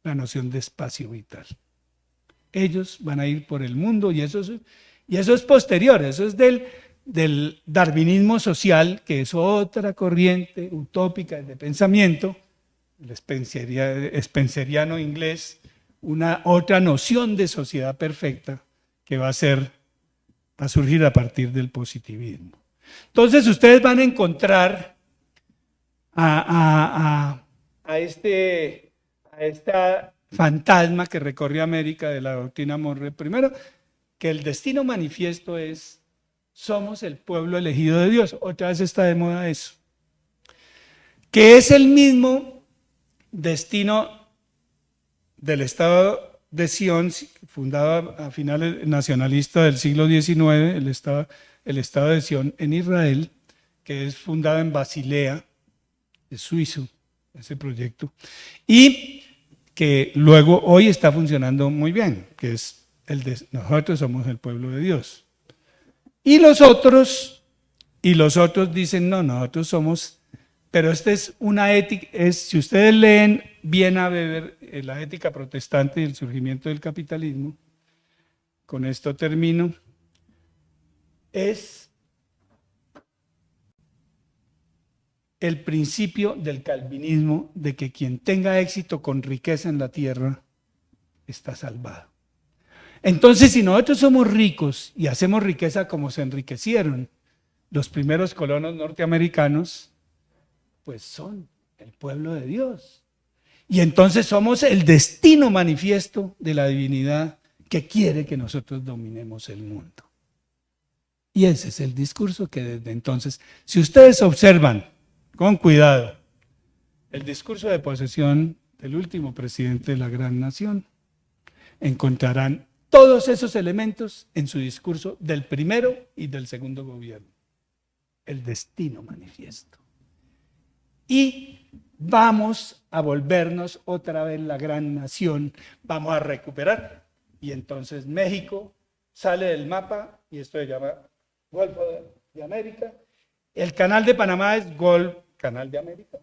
la noción de espacio vital. Ellos van a ir por el mundo y eso es posterior, eso es del darwinismo social, que es otra corriente utópica de pensamiento, el spenceriano inglés, otra noción de sociedad perfecta que va a surgir a partir del positivismo. Entonces ustedes van a encontrar a esta fantasma que recorre América de la doctrina Monroe. Primero, que el destino manifiesto es: somos el pueblo elegido de Dios. Otra vez está de moda eso. Que es el mismo destino del Estado de Sion, fundado a finales nacionalista del siglo XIX, el Estado de Sion en Israel, que es fundado en Basilea, es suizo, ese proyecto, y que luego hoy está funcionando muy bien, que es nosotros somos el pueblo de Dios. Y los otros dicen, no, nosotros somos, pero esta es una ética, si ustedes leen bien a Weber, la ética protestante y el surgimiento del capitalismo, con esto termino, es el principio del calvinismo de que quien tenga éxito con riqueza en la tierra está salvado. Entonces, si nosotros somos ricos y hacemos riqueza como se enriquecieron los primeros colonos norteamericanos, pues son el pueblo de Dios. Y entonces somos el destino manifiesto de la divinidad que quiere que nosotros dominemos el mundo. Y ese es el discurso que desde entonces, si ustedes observan con cuidado el discurso de posesión del último presidente de la gran nación, encontrarán todos esos elementos en su discurso del primero y del segundo gobierno. El destino manifiesto. Y vamos a volvernos otra vez la gran nación, vamos a recuperar. Y entonces México sale del mapa, y esto se llama Golfo de América. El canal de Panamá es Canal de América.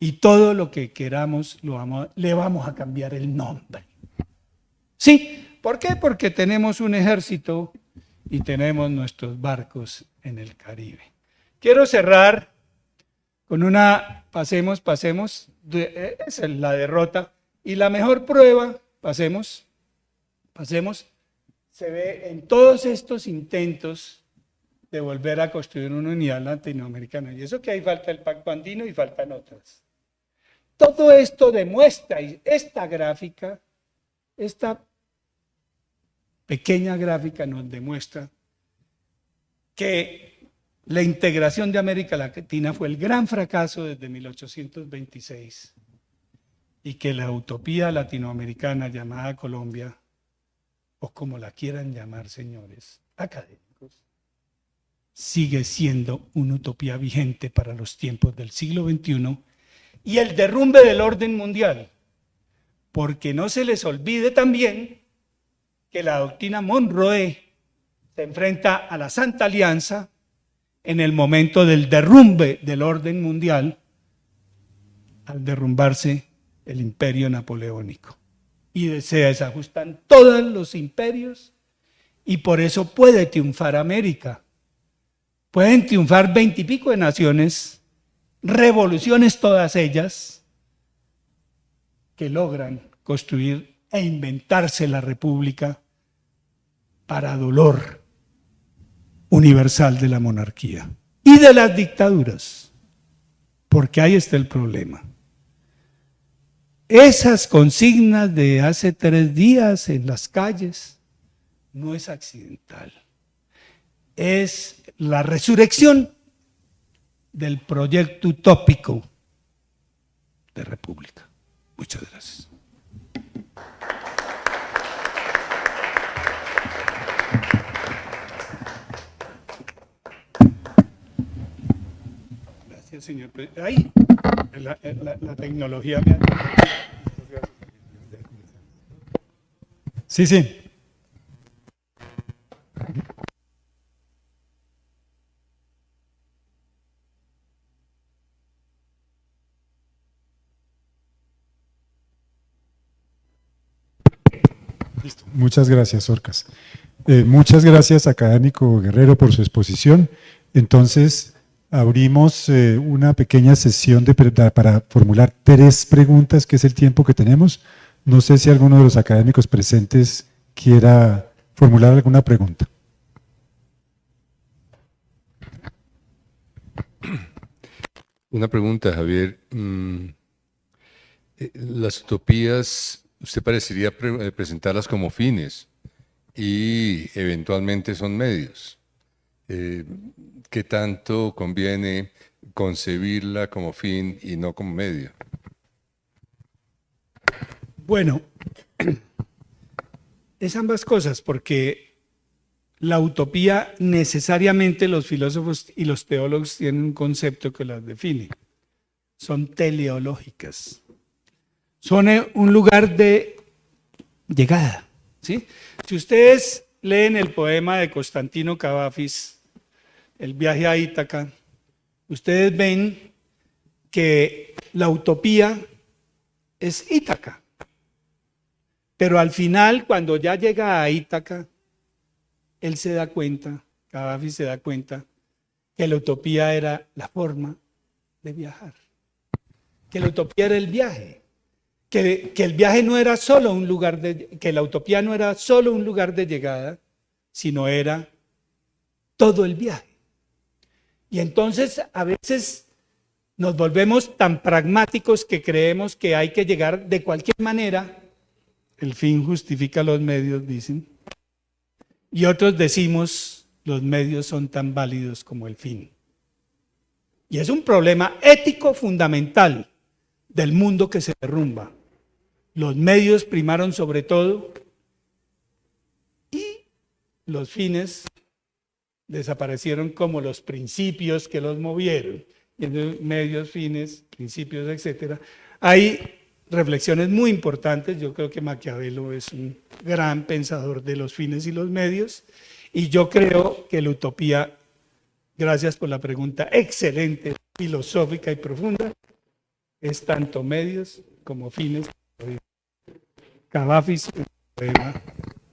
Y todo lo que queramos le vamos a cambiar el nombre. Sí, ¿por qué? Porque tenemos un ejército y tenemos nuestros barcos en el Caribe. Quiero cerrar con pasemos, esa es la derrota. Y la mejor prueba, pasemos, se ve en todos estos intentos de volver a construir una unidad latinoamericana. Y eso que ahí falta el Pacto Andino y faltan otras. Todo esto demuestra, y esta pequeña gráfica nos demuestra que la integración de América Latina fue el gran fracaso desde 1826 y que la utopía latinoamericana llamada Colombia, o como la quieran llamar, señores académicos, sigue siendo una utopía vigente para los tiempos del siglo XXI y el derrumbe del orden mundial, porque no se les olvide también que la doctrina Monroe se enfrenta a la Santa Alianza en el momento del derrumbe del orden mundial, al derrumbarse el imperio napoleónico. Y se desajustan todos los imperios y por eso puede triunfar América. Pueden triunfar 20 y pico de naciones revoluciones todas ellas, que logran construir e inventarse la república para dolor universal de la monarquía y de las dictaduras, porque ahí está el problema. Esas consignas de hace 3 días en las calles no es accidental, es la resurrección del proyecto utópico de república. Muchas gracias. Gracias, señor presidente. Ay, la tecnología me ha... Sí, sí. Listo. Muchas gracias, Orcas. Muchas gracias, académico Guerrero, por su exposición. Entonces, abrimos una pequeña sesión para formular 3 preguntas, que es el tiempo que tenemos. No sé si alguno de los académicos presentes quiera formular alguna pregunta. Una pregunta, Javier. Las utopías, usted parecería presentarlas como fines y eventualmente son medios. ¿Qué tanto conviene concebirla como fin y no como medio? Bueno, es ambas cosas, porque la utopía necesariamente los filósofos y los teólogos tienen un concepto que las define. Son teleológicas. Son un lugar de llegada, ¿sí? Si ustedes leen el poema de Constantino Cavafis, El viaje a Ítaca, ustedes ven que la utopía es Ítaca. Pero al final, cuando ya llega a Ítaca, él se da cuenta, Cavafis se da cuenta, que la utopía era la forma de viajar, que la utopía era el viaje, que el viaje no era solo un lugar que la utopía no era solo un lugar de llegada, sino era todo el viaje. Y entonces a veces nos volvemos tan pragmáticos que creemos que hay que llegar de cualquier manera. El fin justifica los medios, dicen. Y otros decimos, los medios son tan válidos como el fin. Y es un problema ético fundamental del mundo que se derrumba. Los medios primaron sobre todo y los fines desaparecieron como los principios que los movieron. Y entonces, medios, fines, principios, etcétera. Hay reflexiones muy importantes. Yo creo que Maquiavelo es un gran pensador de los fines y los medios, y yo creo que la utopía, gracias por la pregunta excelente, filosófica y profunda, es tanto medios como fines. Cavafis, el poema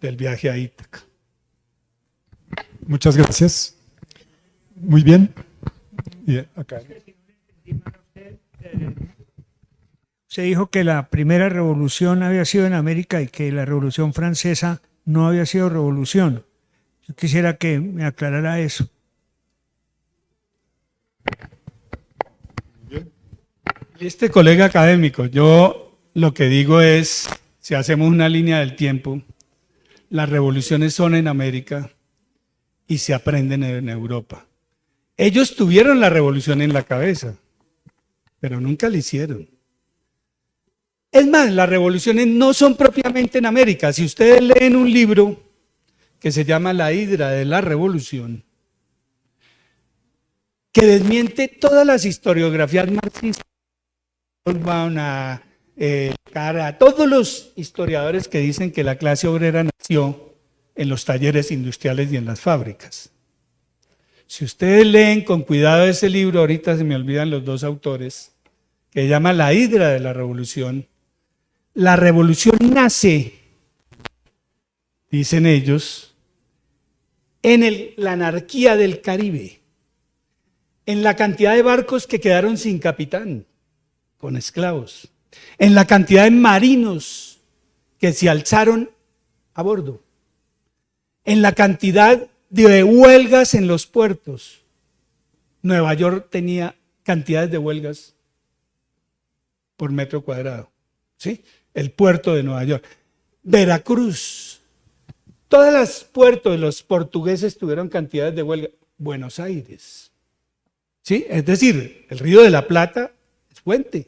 del viaje a Ítaca. Muchas gracias. Muy bien. Y acá. Se dijo que la primera revolución había sido en América y que la Revolución Francesa no había sido revolución. Yo quisiera que me aclarara eso. Este colega académico, yo lo que digo es, si hacemos una línea del tiempo, las revoluciones son en América y se aprenden en Europa. Ellos tuvieron la revolución en la cabeza, pero nunca la hicieron. Es más, las revoluciones no son propiamente en América. Si ustedes leen un libro que se llama La Hidra de la Revolución, que desmiente todas las historiografías marxistas, a todos los historiadores que dicen que la clase obrera nació en los talleres industriales y en las fábricas. Si ustedes leen con cuidado ese libro, ahorita se me olvidan los 2 autores, que se llama La Hidra de la Revolución, la revolución nace, dicen ellos, en la anarquía del Caribe. en la cantidad de barcos que quedaron sin capitán, con esclavos, en la cantidad de marinos que se alzaron a bordo, en la cantidad de huelgas en los puertos. Nueva York tenía cantidades de huelgas por metro cuadrado, ¿sí? El puerto de Nueva York. Veracruz, todos los puertos de los portugueses tuvieron cantidades de huelga. Buenos Aires, ¿sí? Es decir, el Río de la Plata es fuente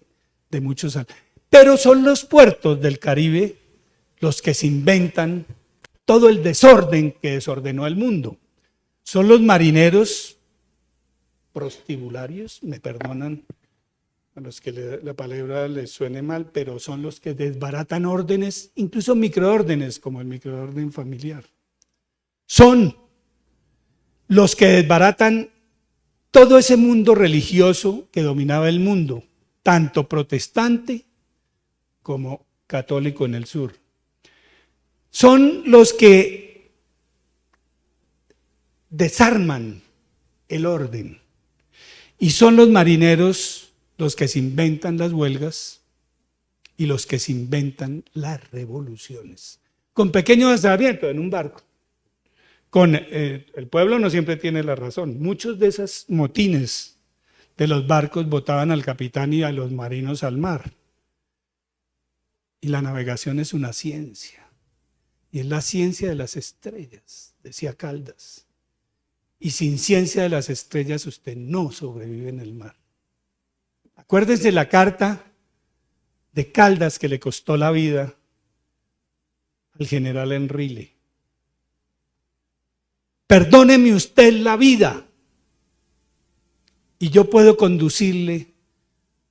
de muchos años. Pero son los puertos del Caribe los que se inventan todo el desorden que desordenó el mundo. Son los marineros prostibularios, me perdonan a los que la palabra les suene mal, pero son los que desbaratan órdenes, incluso microórdenes, como el microorden familiar. Son los que desbaratan todo ese mundo religioso que dominaba el mundo, tanto protestante como católico en el sur. Son los que desarman el orden. Y son los marineros los que se inventan las huelgas y los que se inventan las revoluciones. Con pequeño asentamiento en un barco. El pueblo no siempre tiene la razón. Muchos de esos motines de los barcos botaban al capitán y a los marinos al mar. Y la navegación es una ciencia. Y es la ciencia de las estrellas, decía Caldas. Y sin ciencia de las estrellas usted no sobrevive en el mar. Acuérdense la carta de Caldas que le costó la vida al general Enrile. Perdóneme usted la vida y yo puedo conducirle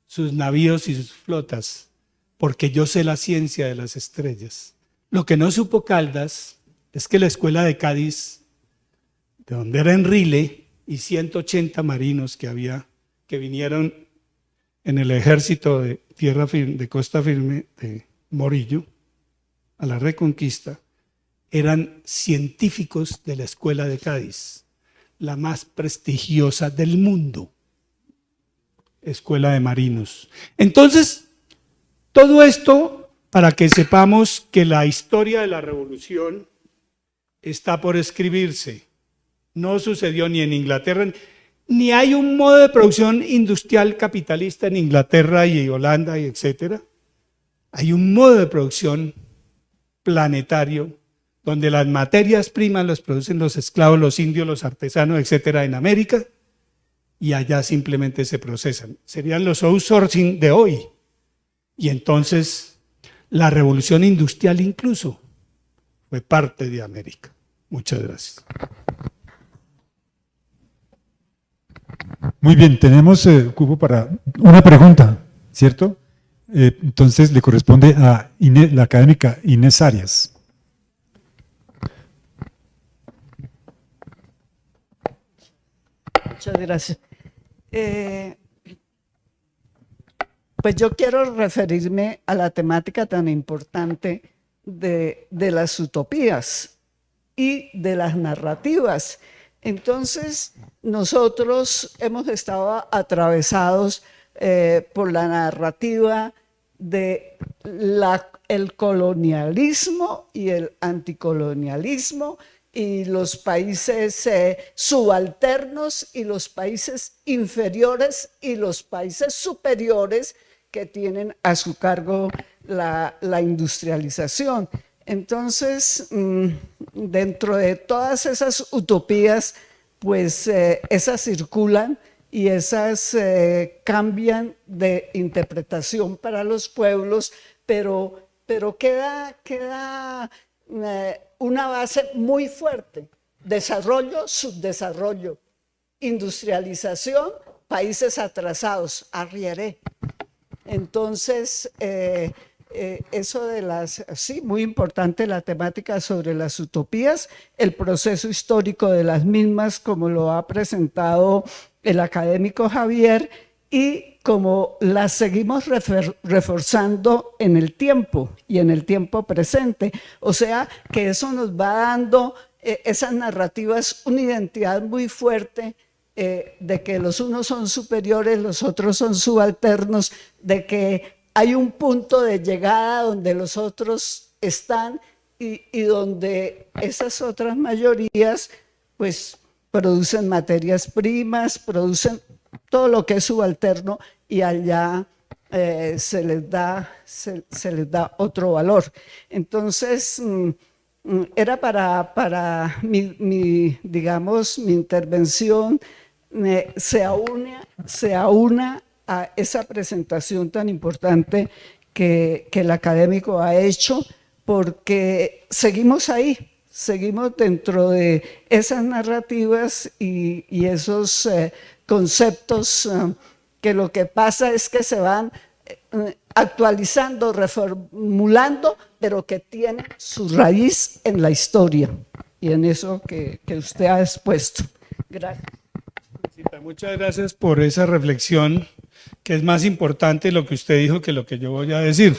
sus navíos y sus flotas porque yo sé la ciencia de las estrellas. Lo que no supo Caldas es que la escuela de Cádiz, de donde era Enrile, y 180 marinos que vinieron en el ejército de tierra firme, de costa firme de Morillo, a la Reconquista, eran científicos de la escuela de Cádiz, la más prestigiosa del mundo, escuela de marinos. Entonces, todo esto para que sepamos que la historia de la revolución está por escribirse. No sucedió ni en Inglaterra, ni hay un modo de producción industrial capitalista en Inglaterra y Holanda y etcétera. Hay un modo de producción planetario donde las materias primas las producen los esclavos, los indios, los artesanos, etcétera, en América, y allá simplemente se procesan. Serían los outsourcing de hoy. Y entonces la revolución industrial incluso fue parte de América. Muchas gracias. Muy bien, tenemos cupo para una pregunta, ¿cierto? Entonces le corresponde a la académica Inés Arias. Muchas gracias. Pues yo quiero referirme a la temática tan importante de las utopías y de las narrativas. Entonces, nosotros hemos estado atravesados por la narrativa de el colonialismo y el anticolonialismo y los países subalternos y los países inferiores y los países superiores que tienen a su cargo la industrialización. Entonces, dentro de todas esas utopías, pues esas circulan y esas cambian de interpretación para los pueblos, pero queda una base muy fuerte: desarrollo, subdesarrollo, industrialización, países atrasados, arriéré. Entonces, eso de sí, muy importante la temática sobre las utopías, el proceso histórico de las mismas, como lo ha presentado el académico Javier, y como las seguimos reforzando en el tiempo y en el tiempo presente. O sea, que eso nos va dando, esas narrativas, una identidad muy fuerte de que los unos son superiores, los otros son subalternos, de que hay un punto de llegada donde los otros están y donde esas otras mayorías pues producen materias primas, producen todo lo que es subalterno y allá se les da otro valor. Entonces, era para digamos, mi intervención se aúna a esa presentación tan importante que el académico ha hecho, porque seguimos ahí, seguimos dentro de esas narrativas y esos conceptos que lo que pasa es que se van actualizando, reformulando, pero que tienen su raíz en la historia y en eso que usted ha expuesto. Gracias. Muchas gracias por esa reflexión, que es más importante lo que usted dijo que lo que yo voy a decir.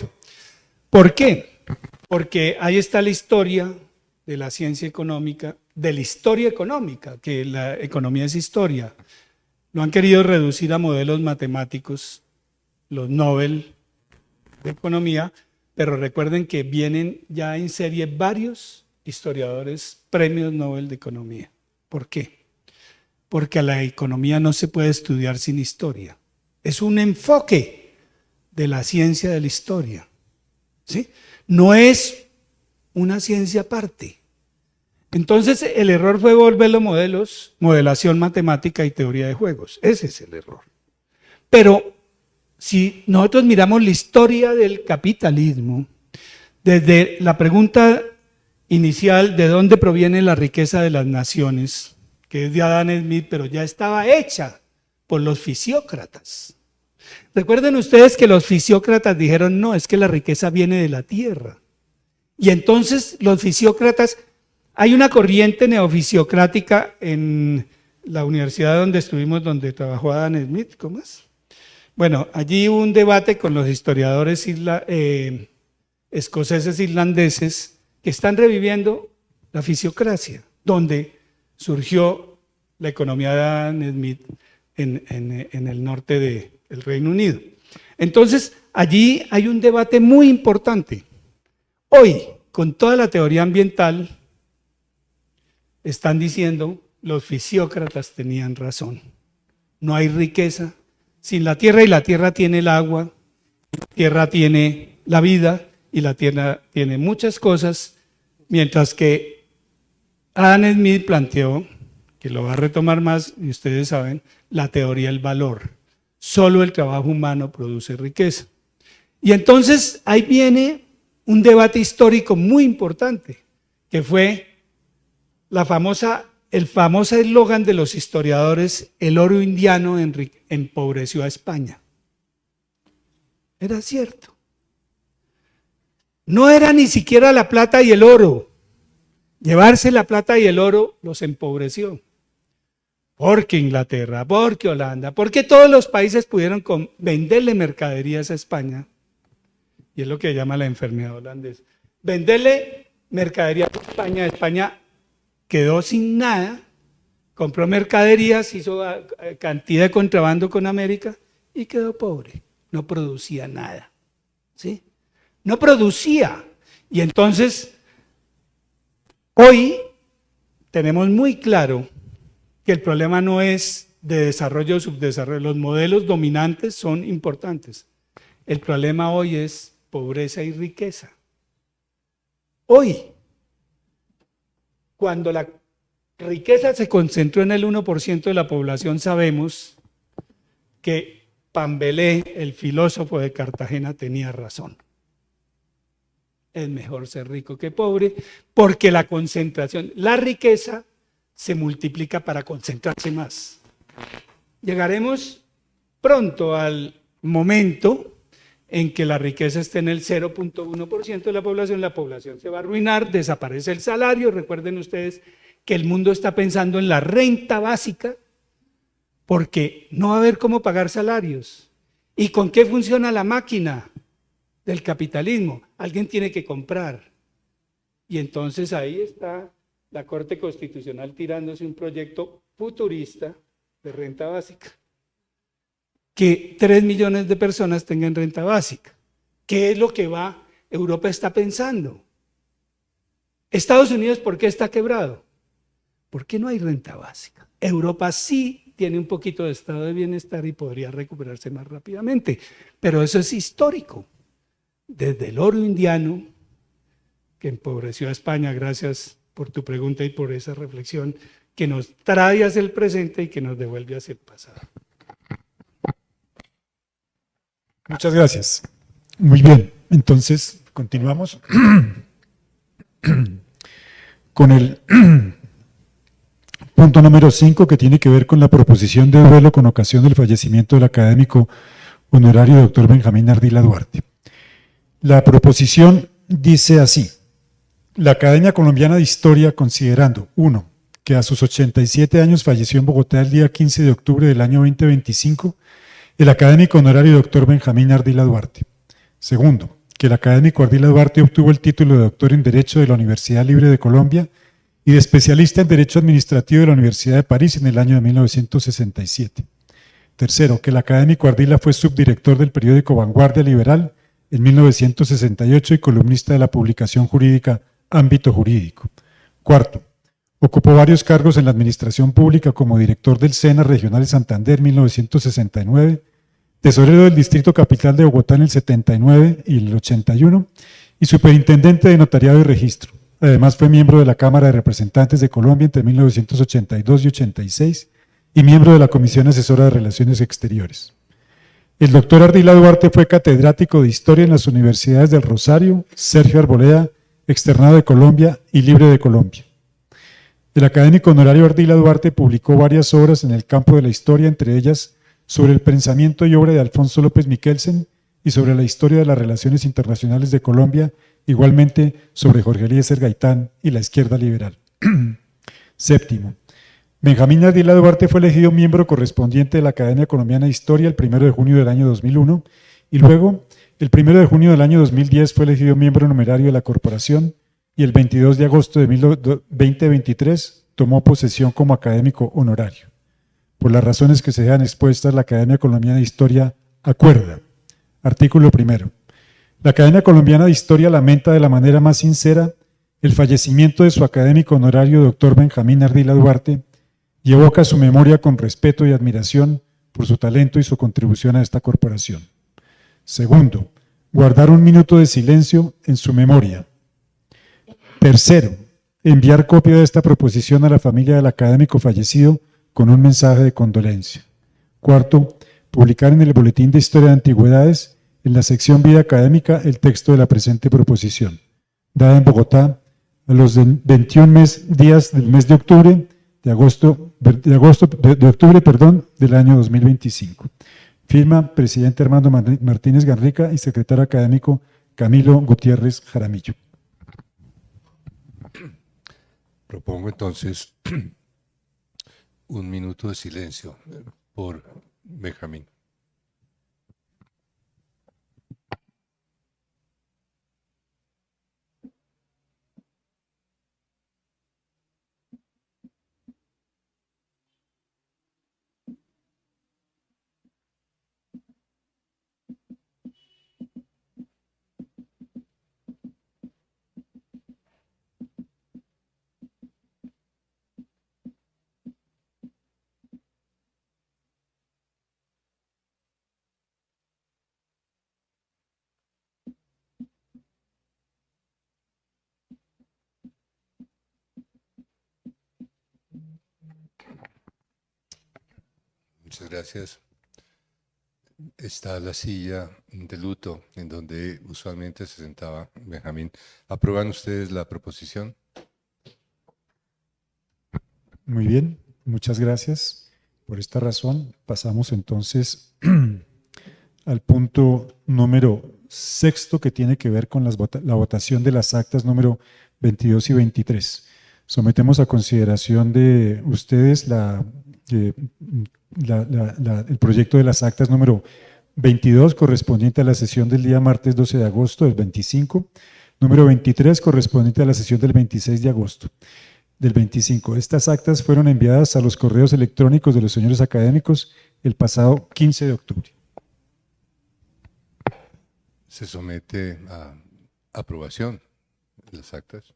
¿Por qué? Porque ahí está la historia de la ciencia económica, de la historia económica, que la economía es historia. Lo han querido reducir a modelos matemáticos, los Nobel de Economía, pero recuerden que vienen ya en serie varios historiadores premios Nobel de Economía. ¿Por qué? Porque a la economía no se puede estudiar sin historia. Es un enfoque de la ciencia de la historia, ¿sí? No es una ciencia aparte. Entonces, el error fue volverlo modelos, modelación matemática y teoría de juegos. Ese es el error. Pero si nosotros miramos la historia del capitalismo, desde la pregunta inicial de dónde proviene la riqueza de las naciones, que es de Adam Smith, pero ya estaba hecha por los fisiócratas. Recuerden ustedes que los fisiócratas dijeron, no, es que la riqueza viene de la tierra. Y entonces los fisiócratas, hay una corriente neofisiocrática en la universidad donde estuvimos, donde trabajó Adam Smith, ¿cómo es? Bueno, allí hubo un debate con los historiadores escoceses irlandeses que están reviviendo la fisiocracia, donde surgió la economía de Adam Smith en el norte del Reino Unido. Entonces, allí hay un debate muy importante. Hoy, con toda la teoría ambiental, están diciendo, los fisiócratas tenían razón. No hay riqueza sin la tierra, y la tierra tiene el agua, la tierra tiene la vida, y la tierra tiene muchas cosas, mientras que Adam Smith planteó, que lo va a retomar más, y ustedes saben, la teoría del valor. Solo el trabajo humano produce riqueza. Y entonces ahí viene un debate histórico muy importante, que fue el famoso eslogan de los historiadores, el oro indiano empobreció a España. Era cierto. No era ni siquiera la plata y el oro. Llevarse la plata y el oro los empobreció. Porque Inglaterra, porque Holanda, porque todos los países pudieron venderle mercaderías a España. Y es lo que llama la enfermedad holandesa. Venderle mercadería a España. España quedó sin nada, compró mercaderías, hizo cantidad de contrabando con América y quedó pobre. No producía nada. ¿Sí? No producía. Y entonces, hoy tenemos muy claro que el problema no es de desarrollo o subdesarrollo. Los modelos dominantes son importantes. El problema hoy es pobreza y riqueza. Hoy, cuando la riqueza se concentró en el 1% de la población, sabemos que Pambelé, el filósofo de Cartagena, tenía razón. Es mejor ser rico que pobre, porque la concentración, la riqueza se multiplica para concentrarse más. Llegaremos pronto al momento en que la riqueza esté en el 0.1% de la población se va a arruinar, desaparece el salario. Recuerden ustedes que el mundo está pensando en la renta básica porque no va a haber cómo pagar salarios. ¿Y con qué funciona la máquina del capitalismo? Alguien tiene que comprar. Y entonces ahí está la Corte Constitucional tirándose un proyecto futurista, de renta básica. Que 3 millones de personas tengan renta básica. ¿Qué es lo que Europa está pensando? Estados Unidos, ¿por qué está quebrado? ¿Por qué no hay renta básica? Europa sí tiene un poquito de estado de bienestar y podría recuperarse más rápidamente, pero eso es histórico. Desde el oro indiano, que empobreció a España, gracias por tu pregunta y por esa reflexión, que nos trae hacia el presente y que nos devuelve hacia el pasado. Muchas gracias. Muy bien, entonces continuamos con el punto número 5, que tiene que ver con la proposición de duelo con ocasión del fallecimiento del académico honorario doctor Benjamín Ardila Duarte. La proposición dice así: la Academia Colombiana de Historia, considerando, 1, que a sus 87 años falleció en Bogotá el día 15 de octubre del año 2025, el académico honorario doctor Benjamín Ardila Duarte. Segundo, que el académico Ardila Duarte obtuvo el título de doctor en Derecho de la Universidad Libre de Colombia y de especialista en Derecho Administrativo de la Universidad de París en el año de 1967. Tercero, que el académico Ardila fue subdirector del periódico Vanguardia Liberal en 1968 y columnista de la publicación jurídica Ámbito Jurídico. Cuarto, ocupó varios cargos en la administración pública como director del SENA Regional de Santander en 1969, tesorero del Distrito Capital de Bogotá en el 79 y el 81 y superintendente de Notariado y Registro. Además fue miembro de la Cámara de Representantes de Colombia entre 1982 y 86 y miembro de la Comisión Asesora de Relaciones Exteriores. El doctor Ardila Duarte fue catedrático de Historia en las universidades del Rosario, Sergio Arboleda, Externado de Colombia y Libre de Colombia. El académico honorario Ardila Duarte publicó varias obras en el campo de la historia, entre ellas sobre el pensamiento y obra de Alfonso López Michelsen y sobre la historia de las relaciones internacionales de Colombia, igualmente sobre Jorge Eliezer Gaitán y la izquierda liberal. Séptimo, Benjamín Ardila Duarte fue elegido miembro correspondiente de la Academia Colombiana de Historia el 1 de junio del año 2001 y luego, el 1 de junio del año 2010, fue elegido miembro numerario de la corporación y el 22 de agosto de 2023 tomó posesión como académico honorario. Por las razones que se dejan expuestas, la Academia Colombiana de Historia acuerda. Artículo 1. La Academia Colombiana de Historia lamenta de la manera más sincera el fallecimiento de su académico honorario doctor Benjamín Ardila Duarte y evoca su memoria con respeto y admiración por su talento y su contribución a esta corporación. Segundo, guardar un minuto de silencio en su memoria. Tercero, enviar copia de esta proposición a la familia del académico fallecido con un mensaje de condolencia. Cuarto, publicar en el Boletín de Historia de Antigüedades, en la sección Vida Académica, el texto de la presente proposición, dada en Bogotá a los 21 días del mes de octubre, del año 2025. Firma presidente Armando Martínez Garrica y secretario académico Camilo Gutiérrez Jaramillo. Propongo entonces un minuto de silencio por Benjamín. Muchas gracias. Está la silla de luto en donde usualmente se sentaba Benjamín. ¿Aprueban ustedes la proposición? Muy bien, muchas gracias. Por esta razón pasamos entonces al punto número 6, que tiene que ver con la votación de las actas número 22 y 23. Sometemos a consideración de ustedes el proyecto de las actas número 22, correspondiente a la sesión del día martes 12 de agosto del 25, número 23, correspondiente a la sesión del 26 de agosto. del 25. Estas actas fueron enviadas a los correos electrónicos de los señores académicos el pasado 15 de octubre. Se somete a aprobación las actas.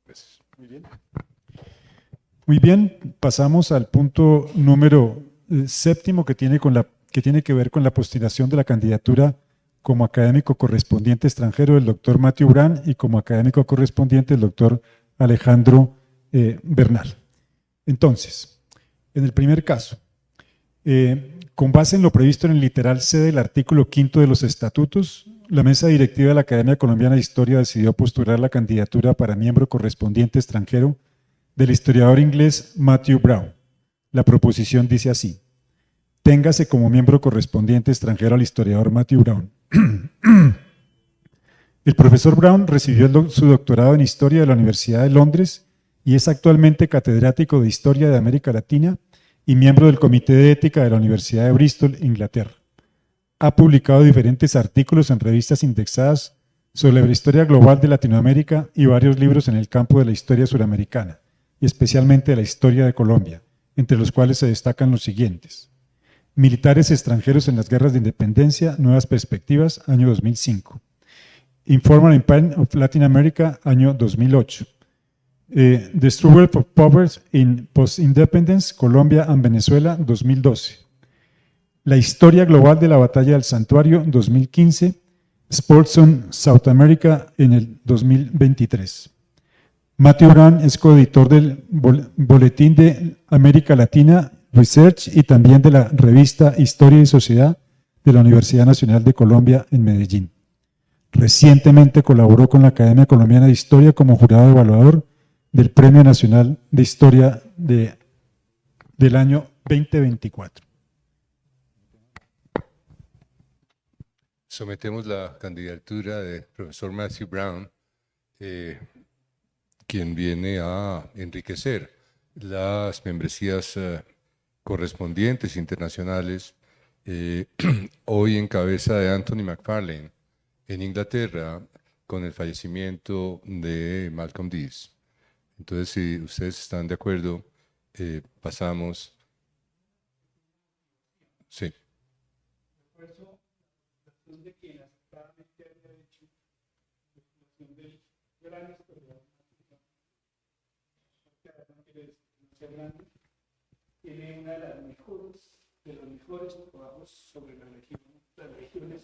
Gracias. Muy bien, pasamos al punto número séptimo que tiene que ver con la postulación de la candidatura como académico correspondiente extranjero del doctor Matthew Brown y como académico correspondiente del doctor Alejandro Bernal. Entonces, en el primer caso, con base en lo previsto en el literal C del artículo 5 de los estatutos, la mesa directiva de la Academia Colombiana de Historia decidió postular la candidatura para miembro correspondiente extranjero del historiador inglés Matthew Brown. La proposición dice así: téngase como miembro correspondiente extranjero al historiador Matthew Brown. El profesor Brown recibió su doctorado en Historia de la Universidad de Londres y es actualmente catedrático de Historia de América Latina y miembro del Comité de Ética de la Universidad de Bristol, Inglaterra. Ha publicado diferentes artículos en revistas indexadas sobre la historia global de Latinoamérica y varios libros en el campo de la historia suramericana, y especialmente de la historia de Colombia, entre los cuales se destacan los siguientes: Militares extranjeros en las guerras de independencia, Nuevas Perspectivas, año 2005. Informal Impact of Latin America, año 2008. The Struggle for Power in Post-Independence, Colombia and Venezuela, 2012. La historia global de la batalla del Santuario, 2015. Sports on South America, en el 2023. Matthew Brown es coeditor del Boletín de América Latina Research y también de la revista Historia y Sociedad de la Universidad Nacional de Colombia en Medellín. Recientemente colaboró con la Academia Colombiana de Historia como jurado evaluador del Premio Nacional de Historia del año 2024. Sometemos la candidatura del profesor Matthew Brown, quien viene a enriquecer las membresías correspondientes internacionales, hoy en cabeza de Anthony Macfarlane en Inglaterra, con el fallecimiento de Malcolm Dees. Entonces, si ustedes están de acuerdo, pasamos. Sí. De quien acertadamente había hecho la explicación del gran historiador grande, tiene una de las mejores trabajos sobre las regiones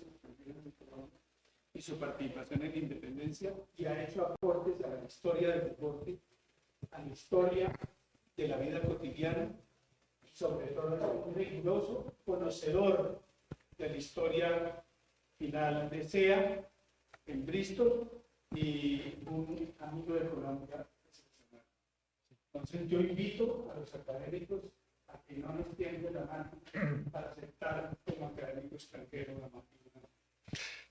y su participación en la independencia, y ha hecho aportes a la historia del deporte, a la historia de la vida cotidiana, y sobre todo es un riguroso conocedor de la historia final de SEA en Bristol y un amigo de Colombia excepcional. Entonces yo invito a los académicos a que no nos tienden la mano para aceptar como académico extranjero la materia.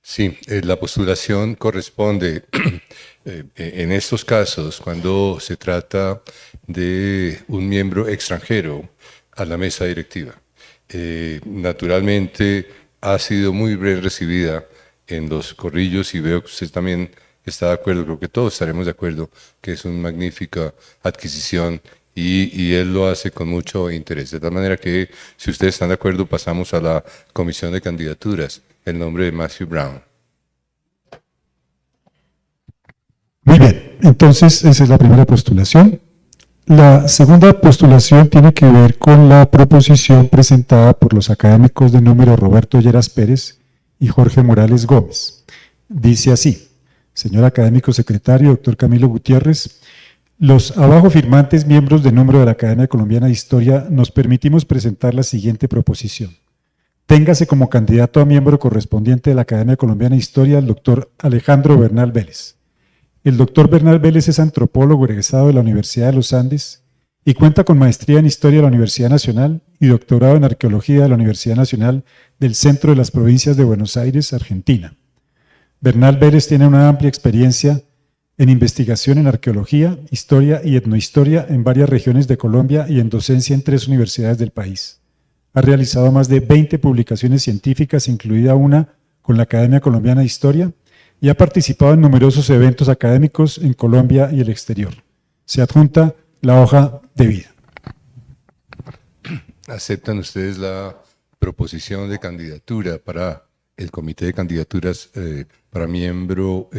Sí, la postulación corresponde en estos casos cuando se trata de un miembro extranjero a la mesa directiva. Naturalmente ha sido muy bien recibida en los corrillos y veo que usted también está de acuerdo, creo que todos estaremos de acuerdo que es una magnífica adquisición y él lo hace con mucho interés. De tal manera que, si ustedes están de acuerdo, pasamos a la comisión de candidaturas. El nombre de Matthew Brown. Muy bien, entonces esa es la primera postulación. La segunda postulación tiene que ver con la proposición presentada por los académicos de número Roberto Lleras Pérez y Jorge Morales Gómez. Dice así: señor académico secretario, doctor Camilo Gutiérrez, los abajo firmantes miembros de número de la Academia Colombiana de Historia nos permitimos presentar la siguiente proposición. Téngase como candidato a miembro correspondiente de la Academia Colombiana de Historia el doctor Alejandro Bernal Vélez. El doctor Bernal Vélez es antropólogo egresado de la Universidad de los Andes y cuenta con maestría en Historia de la Universidad Nacional y doctorado en Arqueología de la Universidad Nacional del Centro de las Provincias de Buenos Aires, Argentina. Bernal Vélez tiene una amplia experiencia en investigación en arqueología, historia y etnohistoria en varias regiones de Colombia y en docencia en 3 universidades del país. Ha realizado más de 20 publicaciones científicas, incluida una con la Academia Colombiana de Historia, y ha participado en numerosos eventos académicos en Colombia y el exterior. Se adjunta la hoja de vida. ¿Aceptan ustedes la proposición de candidatura para el comité de candidaturas para miembro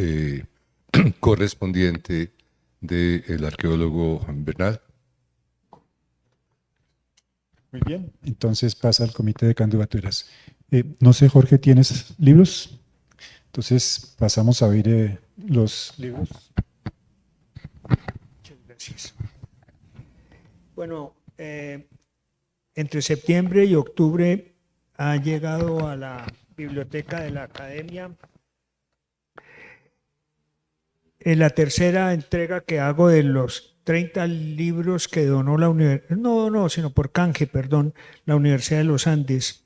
correspondiente del arqueólogo Bernal? Muy bien, entonces pasa al comité de candidaturas. No sé, Jorge, ¿tienes libros? Entonces pasamos a ver los libros. Muchas gracias. Bueno, entre septiembre y octubre ha llegado a la biblioteca de la Academia la tercera entrega que hago de los 30 libros que donó la universidad, sino por canje, perdón, la Universidad de los Andes,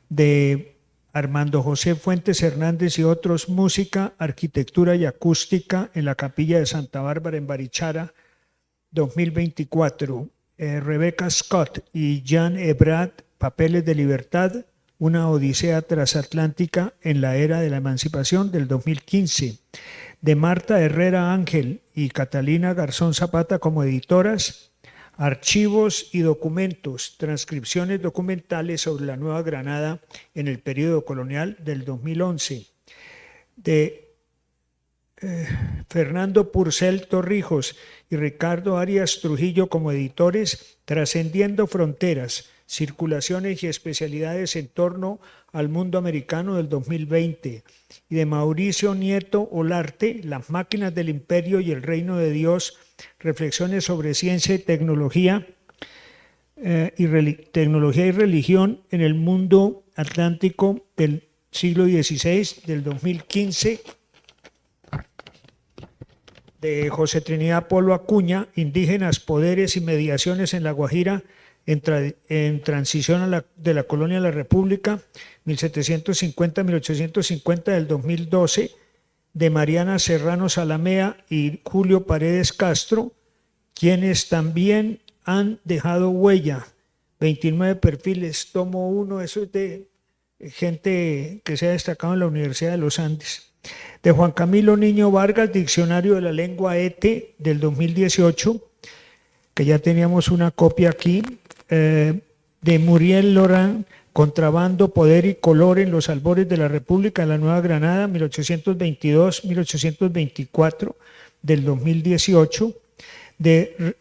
de Armando José Fuentes Hernández y otros, música, arquitectura y acústica en la capilla de Santa Bárbara en Barichara, 2024. Rebecca Scott y Jan Ebrard, Papeles de Libertad, una odisea transatlántica en la era de la emancipación, del 2015. De Marta Herrera Ángel y Catalina Garzón Zapata como editoras, Archivos y documentos, transcripciones documentales sobre la Nueva Granada en el período colonial, del 2011. De Fernando Purcell Torrijos y Ricardo Arias Trujillo como editores, Trascendiendo Fronteras, circulaciones y especialidades en torno al mundo americano, del 2020. Y de Mauricio Nieto Olarte, Las máquinas del imperio y el reino de Dios, reflexiones sobre ciencia y tecnología, tecnología y religión en el mundo atlántico del siglo XVI, del 2015. De José Trinidad Polo Acuña, Indígenas, poderes y mediaciones en La Guajira en transición de la colonia a la República, 1750-1850, del 2012, de Mariana Serrano Salamea y Julio Paredes Castro, quienes también han dejado huella, 29 perfiles, tomo 1, eso es de gente que se ha destacado en la Universidad de los Andes. De Juan Camilo Niño Vargas, Diccionario de la Lengua ETE, del 2018, que ya teníamos una copia aquí. De Muriel Lorán, Contrabando, Poder y Color en los albores de la República en la Nueva Granada, 1822-1824, del 2018. De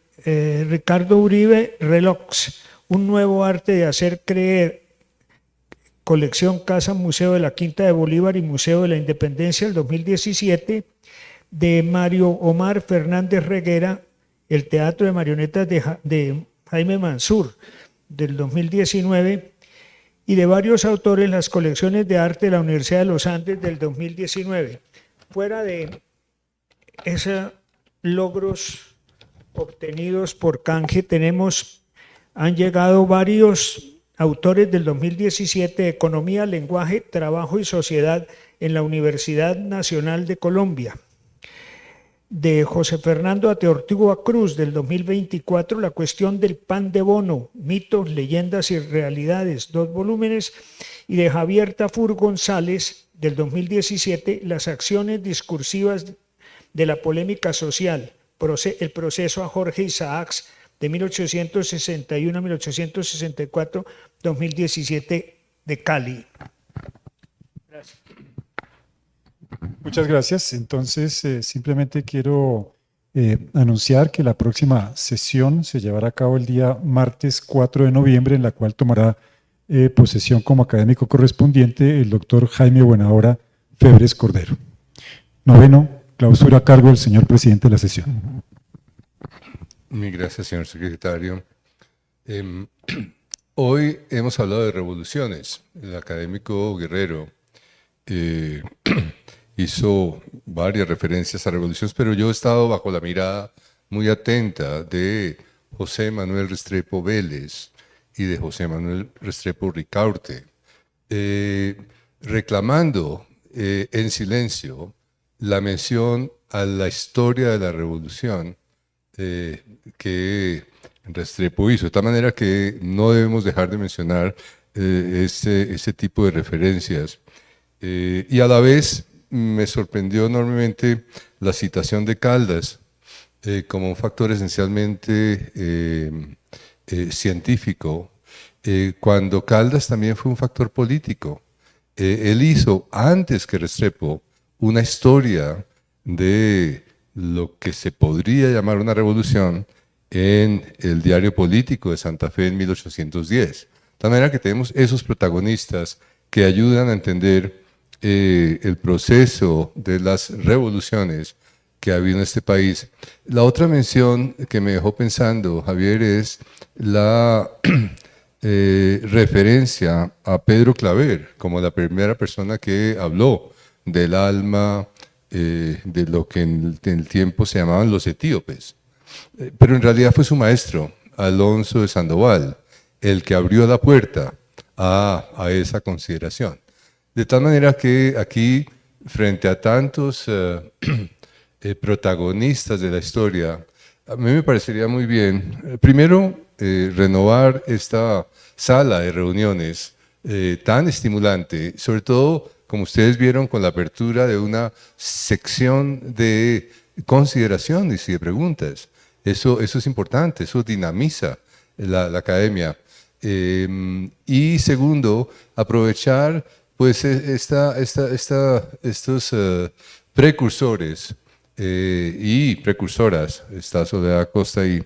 Ricardo Uribe, Relox, un nuevo arte de hacer creer, colección Casa Museo de la Quinta de Bolívar y Museo de la Independencia, del 2017. De Mario Omar Fernández Reguera, El teatro de marionetas de Jaime Mansur, del 2019, y de varios autores, las colecciones de arte de la Universidad de los Andes, del 2019. Fuera de esos logros obtenidos por canje, han llegado varios autores del 2017, Economía, Lenguaje, Trabajo y Sociedad en la Universidad Nacional de Colombia. De José Fernando Ateortúa Cruz, del 2024, La cuestión del pan de bono, mitos, leyendas y realidades, 2 volúmenes. Y de Javier Tafur González, del 2017, Las acciones discursivas de la polémica social, el proceso a Jorge Isaacs, de 1861 a 1864, 2017, de Cali. Gracias. Muchas gracias. Entonces, simplemente quiero anunciar que la próxima sesión se llevará a cabo el día martes 4 de noviembre, en la cual tomará posesión como académico correspondiente el doctor Jaime Buenahora Febres Cordero. 9, clausura a cargo del señor presidente de la sesión. Mil gracias, señor secretario. Hoy hemos hablado de revoluciones. El académico Guerrero hizo varias referencias a revoluciones, pero yo he estado bajo la mirada muy atenta de José Manuel Restrepo Vélez y de José Manuel Restrepo Ricaurte, reclamando en silencio la mención a la historia de la revolución que Restrepo hizo, de tal manera que no debemos dejar de mencionar ese tipo de referencias. Y a la vez me sorprendió enormemente la citación de Caldas como un factor esencialmente científico, cuando Caldas también fue un factor político. Él hizo, antes que Restrepo, una historia de lo que se podría llamar una revolución en el diario político de Santa Fe en 1810. De tal manera que tenemos esos protagonistas que ayudan a entender el proceso de las revoluciones que ha habido en este país. La otra mención que me dejó pensando, Javier, es la referencia a Pedro Claver como la primera persona que habló del alma de lo que en el tiempo se llamaban los etíopes. Pero en realidad fue su maestro, Alonso de Sandoval, el que abrió la puerta a esa consideración. De tal manera que aquí, frente a tantos protagonistas de la historia, a mí me parecería muy bien, primero, renovar esta sala de reuniones tan estimulante, sobre todo, como ustedes vieron, con la apertura de una sección de consideraciones y de preguntas. Eso es importante, eso dinamiza la academia. Y segundo, aprovechar pues estos precursores y precursoras, está Soledad Acosta ahí,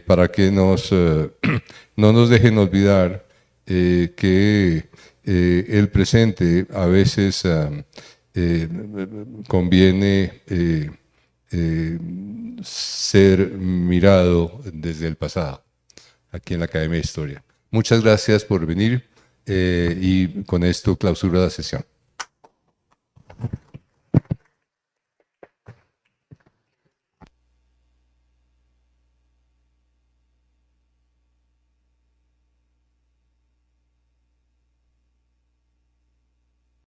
para que no nos dejen olvidar que el presente a veces conviene ser mirado desde el pasado, aquí en la Academia de Historia. Muchas gracias por venir y con esto clausuro la sesión.